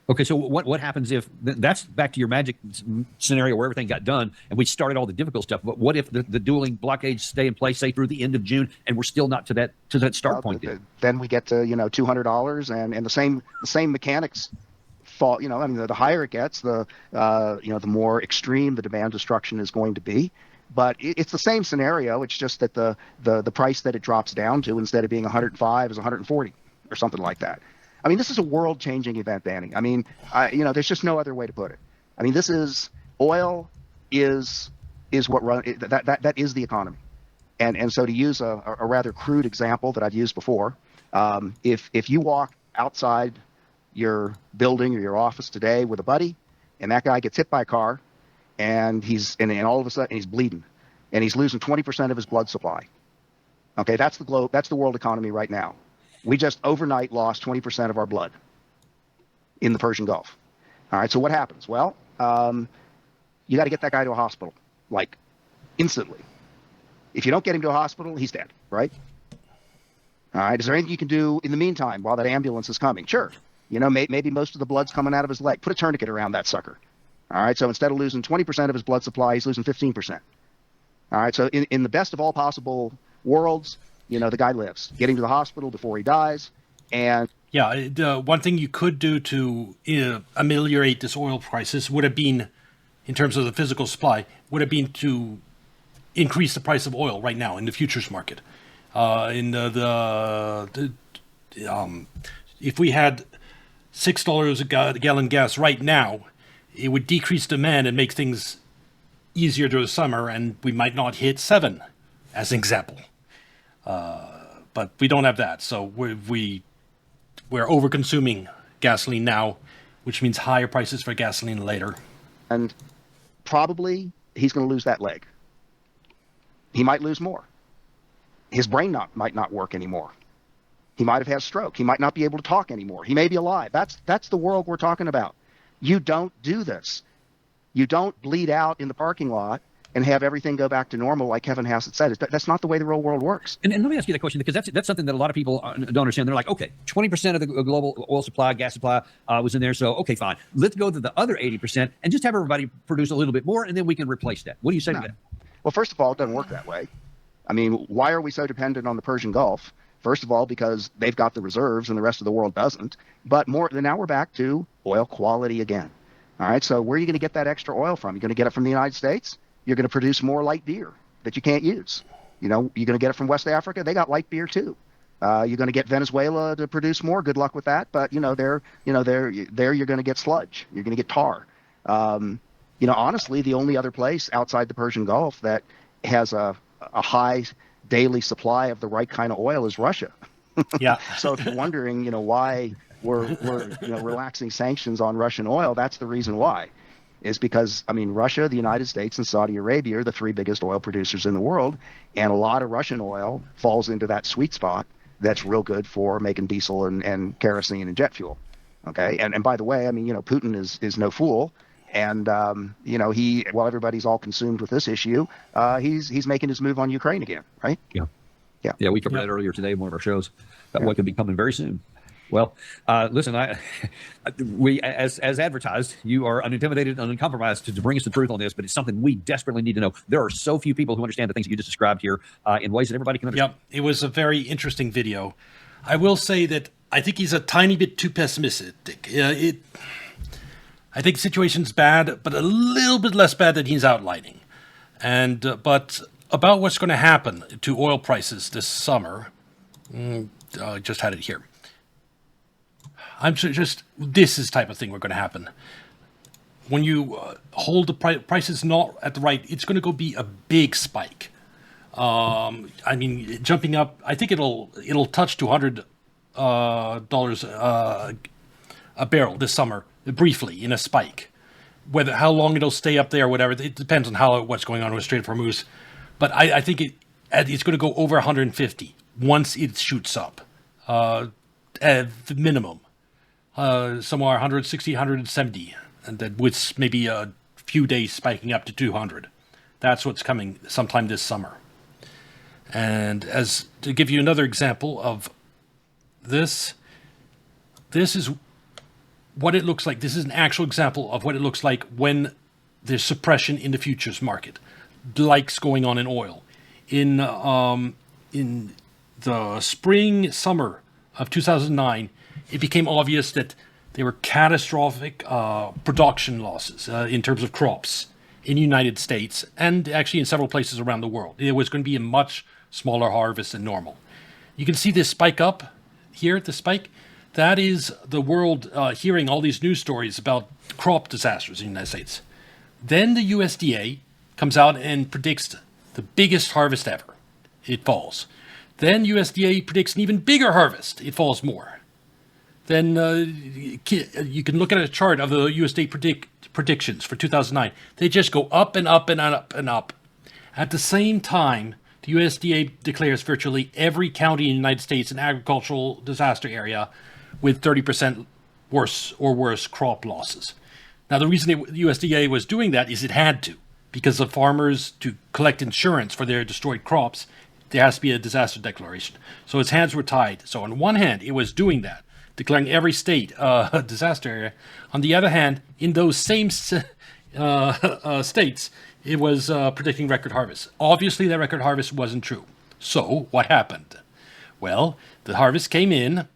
Okay, so what happens if that's back to your magic scenario where everything got done and we started all the difficult stuff? But what if the dueling blockades stay in place, say through the end of June, and we're still not to that start point? Then we get to $200, and the same mechanics fall. I mean, the higher it gets, the the more extreme the demand destruction is going to be. But it's the same scenario. It's just that the price that it drops down to, instead of being 105, is 140 or something like that. I mean, this is a world-changing event, Danny. I mean, there's just no other way to put it. I mean, oil is what that is the economy. And so, to use a rather crude example that I've used before, if you walk outside your building or your office today with a buddy, and that guy gets hit by a car, and all of a sudden he's bleeding, and he's losing 20% of his blood supply. Okay, that's the world economy right now. We just overnight lost 20% of our blood in the Persian Gulf. All right, so what happens? Well, you got to get that guy to a hospital, like instantly. If you don't get him to a hospital, he's dead, right? All right, is there anything you can do in the meantime while that ambulance is coming? Sure. Maybe most of the blood's coming out of his leg. Put a tourniquet around that sucker. All right, so instead of losing 20% of his blood supply, he's losing 15%. All right, so in the best of all possible worlds, the guy lives. Get him to the hospital before he dies. And yeah, one thing you could do to ameliorate this oil crisis would have been, in terms of the physical supply, would have been to increase the price of oil right now in the futures market. If we had $6 a gallon gas right now, it would decrease demand and make things easier during the summer, and we might not hit $7, as an example. But we don't have that, so we're over-consuming gasoline now, which means higher prices for gasoline later. And probably he's going to lose that leg. He might lose more. His brain might not work anymore. He might have had a stroke. He might not be able to talk anymore. He may be alive. That's the world we're talking about. You don't do this. You don't bleed out in the parking lot and have everything go back to normal like Kevin Hassett said. That's not the way the real world works. And let me ask you that question, because that's something that a lot of people don't understand. They're like, okay, 20% of the global oil supply, gas supply was in there, so okay, fine. Let's go to the other 80% and just have everybody produce a little bit more, and then we can replace that. What do you say to that? Well, first of all, it doesn't work that way. I mean, why are we so dependent on the Persian Gulf? First of all, because they've got the reserves and the rest of the world doesn't. But now we're back to oil quality again. All right, so where are you going to get that extra oil from? You're going to get it from the United States? You're going to produce more light beer that you can't use. You're going to get it from West Africa? They got light beer too. You're going to get Venezuela to produce more. Good luck with that. But there you're going to get sludge. You're going to get tar. Honestly, the only other place outside the Persian Gulf that has a high daily supply of the right kind of oil is Russia. Yeah. So if you're wondering, why we're relaxing sanctions on Russian oil, that's the reason why. Is because, Russia, the United States, and Saudi Arabia are the three biggest oil producers in the world, and a lot of Russian oil falls into that sweet spot that's real good for making diesel and kerosene and jet fuel. Okay, and by the way, Putin is no fool, and while everybody's all consumed with this issue, he's making his move on Ukraine again, right? Yeah. We covered that earlier today in one of our shows about what could be coming very soon. Well, listen, we as advertised, you are unintimidated and uncompromised to bring us the truth on this, but it's something we desperately need to know. There are so few people who understand the things that you just described here in ways that everybody can understand. Yep, it was a very interesting video. I will say that I think he's a tiny bit too pessimistic. I think the situation's bad, but a little bit less bad than he's outlining. And but about what's going to happen to oil prices this summer, I just had it here. This is the type of thing we're going to happen. When you hold the prices not at the right, it's going to be a big spike. Jumping up, I think it'll touch $200 a barrel this summer, briefly in a spike. How long it'll stay up there, whatever, it depends on what's going on with Strait of Hormuz. But I think it's going to go over 150 once it shoots up, at the minimum. Somewhere 160, 170, and then with maybe a few days spiking up to 200. That's what's coming sometime this summer. And as to give you another example of this is what it looks like. This is an actual example of what it looks like when there's suppression in the futures market, like's going on in oil. In the spring, summer of 2009, it became obvious that there were catastrophic production losses in terms of crops in the United States and actually in several places around the world. There was going to be a much smaller harvest than normal. You can see this spike up here, the spike. That is the world hearing all these news stories about crop disasters in the United States. Then the USDA comes out and predicts the biggest harvest ever. It falls. Then USDA predicts an even bigger harvest. It falls more. Then you can look at a chart of the USDA predictions for 2009. They just go up and up and up and up. At the same time, the USDA declares virtually every county in the United States an agricultural disaster area with 30% worse crop losses. Now, the reason the USDA was doing that is it had to, because of farmers to collect insurance for their destroyed crops, there has to be a disaster declaration. So its hands were tied. So on one hand, it was doing that, declaring every state a disaster area. On the other hand, in those same states, it was predicting record harvest. Obviously, that record harvest wasn't true. So what happened? Well, the harvest came in,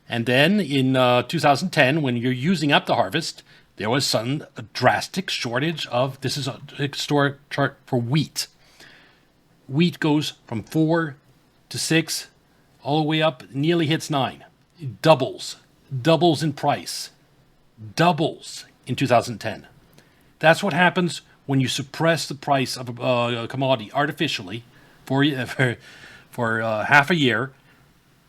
and then in 2010, when you're using up the harvest, there was a drastic shortage of, this is a historic chart for wheat. Wheat goes from 4 to 6, all the way up, nearly hits 9. It doubles in price, doubles in 2010. That's what happens when you suppress the price of a commodity artificially for half a year,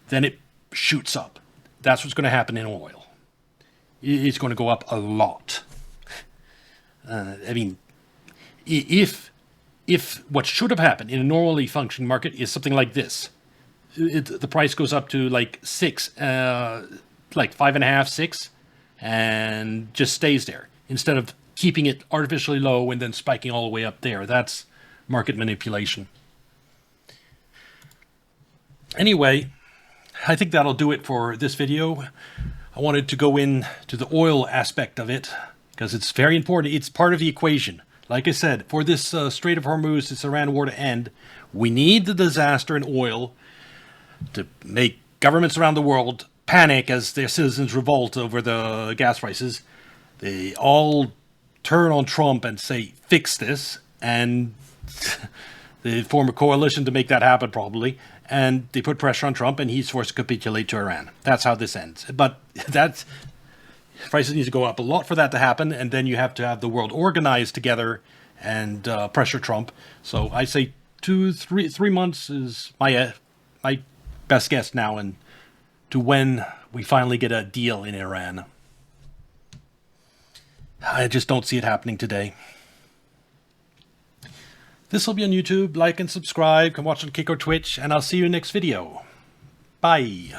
then it shoots up. That's what's going to happen in oil. It's going to go up a lot. I mean, if what should have happened in a normally functioning market is something like this, the price goes up to like 6, like 5.5, 6, and just stays there instead of keeping it artificially low and then spiking all the way up there. That's market manipulation. Anyway, I think that'll do it for this video. I wanted to go into the oil aspect of it because it's very important. It's part of the equation. Like I said, for this Strait of Hormuz, this Iran war to end, we need the disaster in oil to make governments around the world panic as their citizens revolt over the gas prices. They all turn on Trump and say, fix this, and they form a coalition to make that happen probably, and they put pressure on Trump and he's forced to capitulate to Iran. That's how this ends. But that's, prices need to go up a lot for that to happen, and then you have to have the world organized together and pressure Trump. So I say 3 months is my best guess now, and to when we finally get a deal in Iran. I just don't see it happening today. This will be on YouTube. Like and subscribe. Come watch on Kick or Twitch, and I'll see you next video. Bye.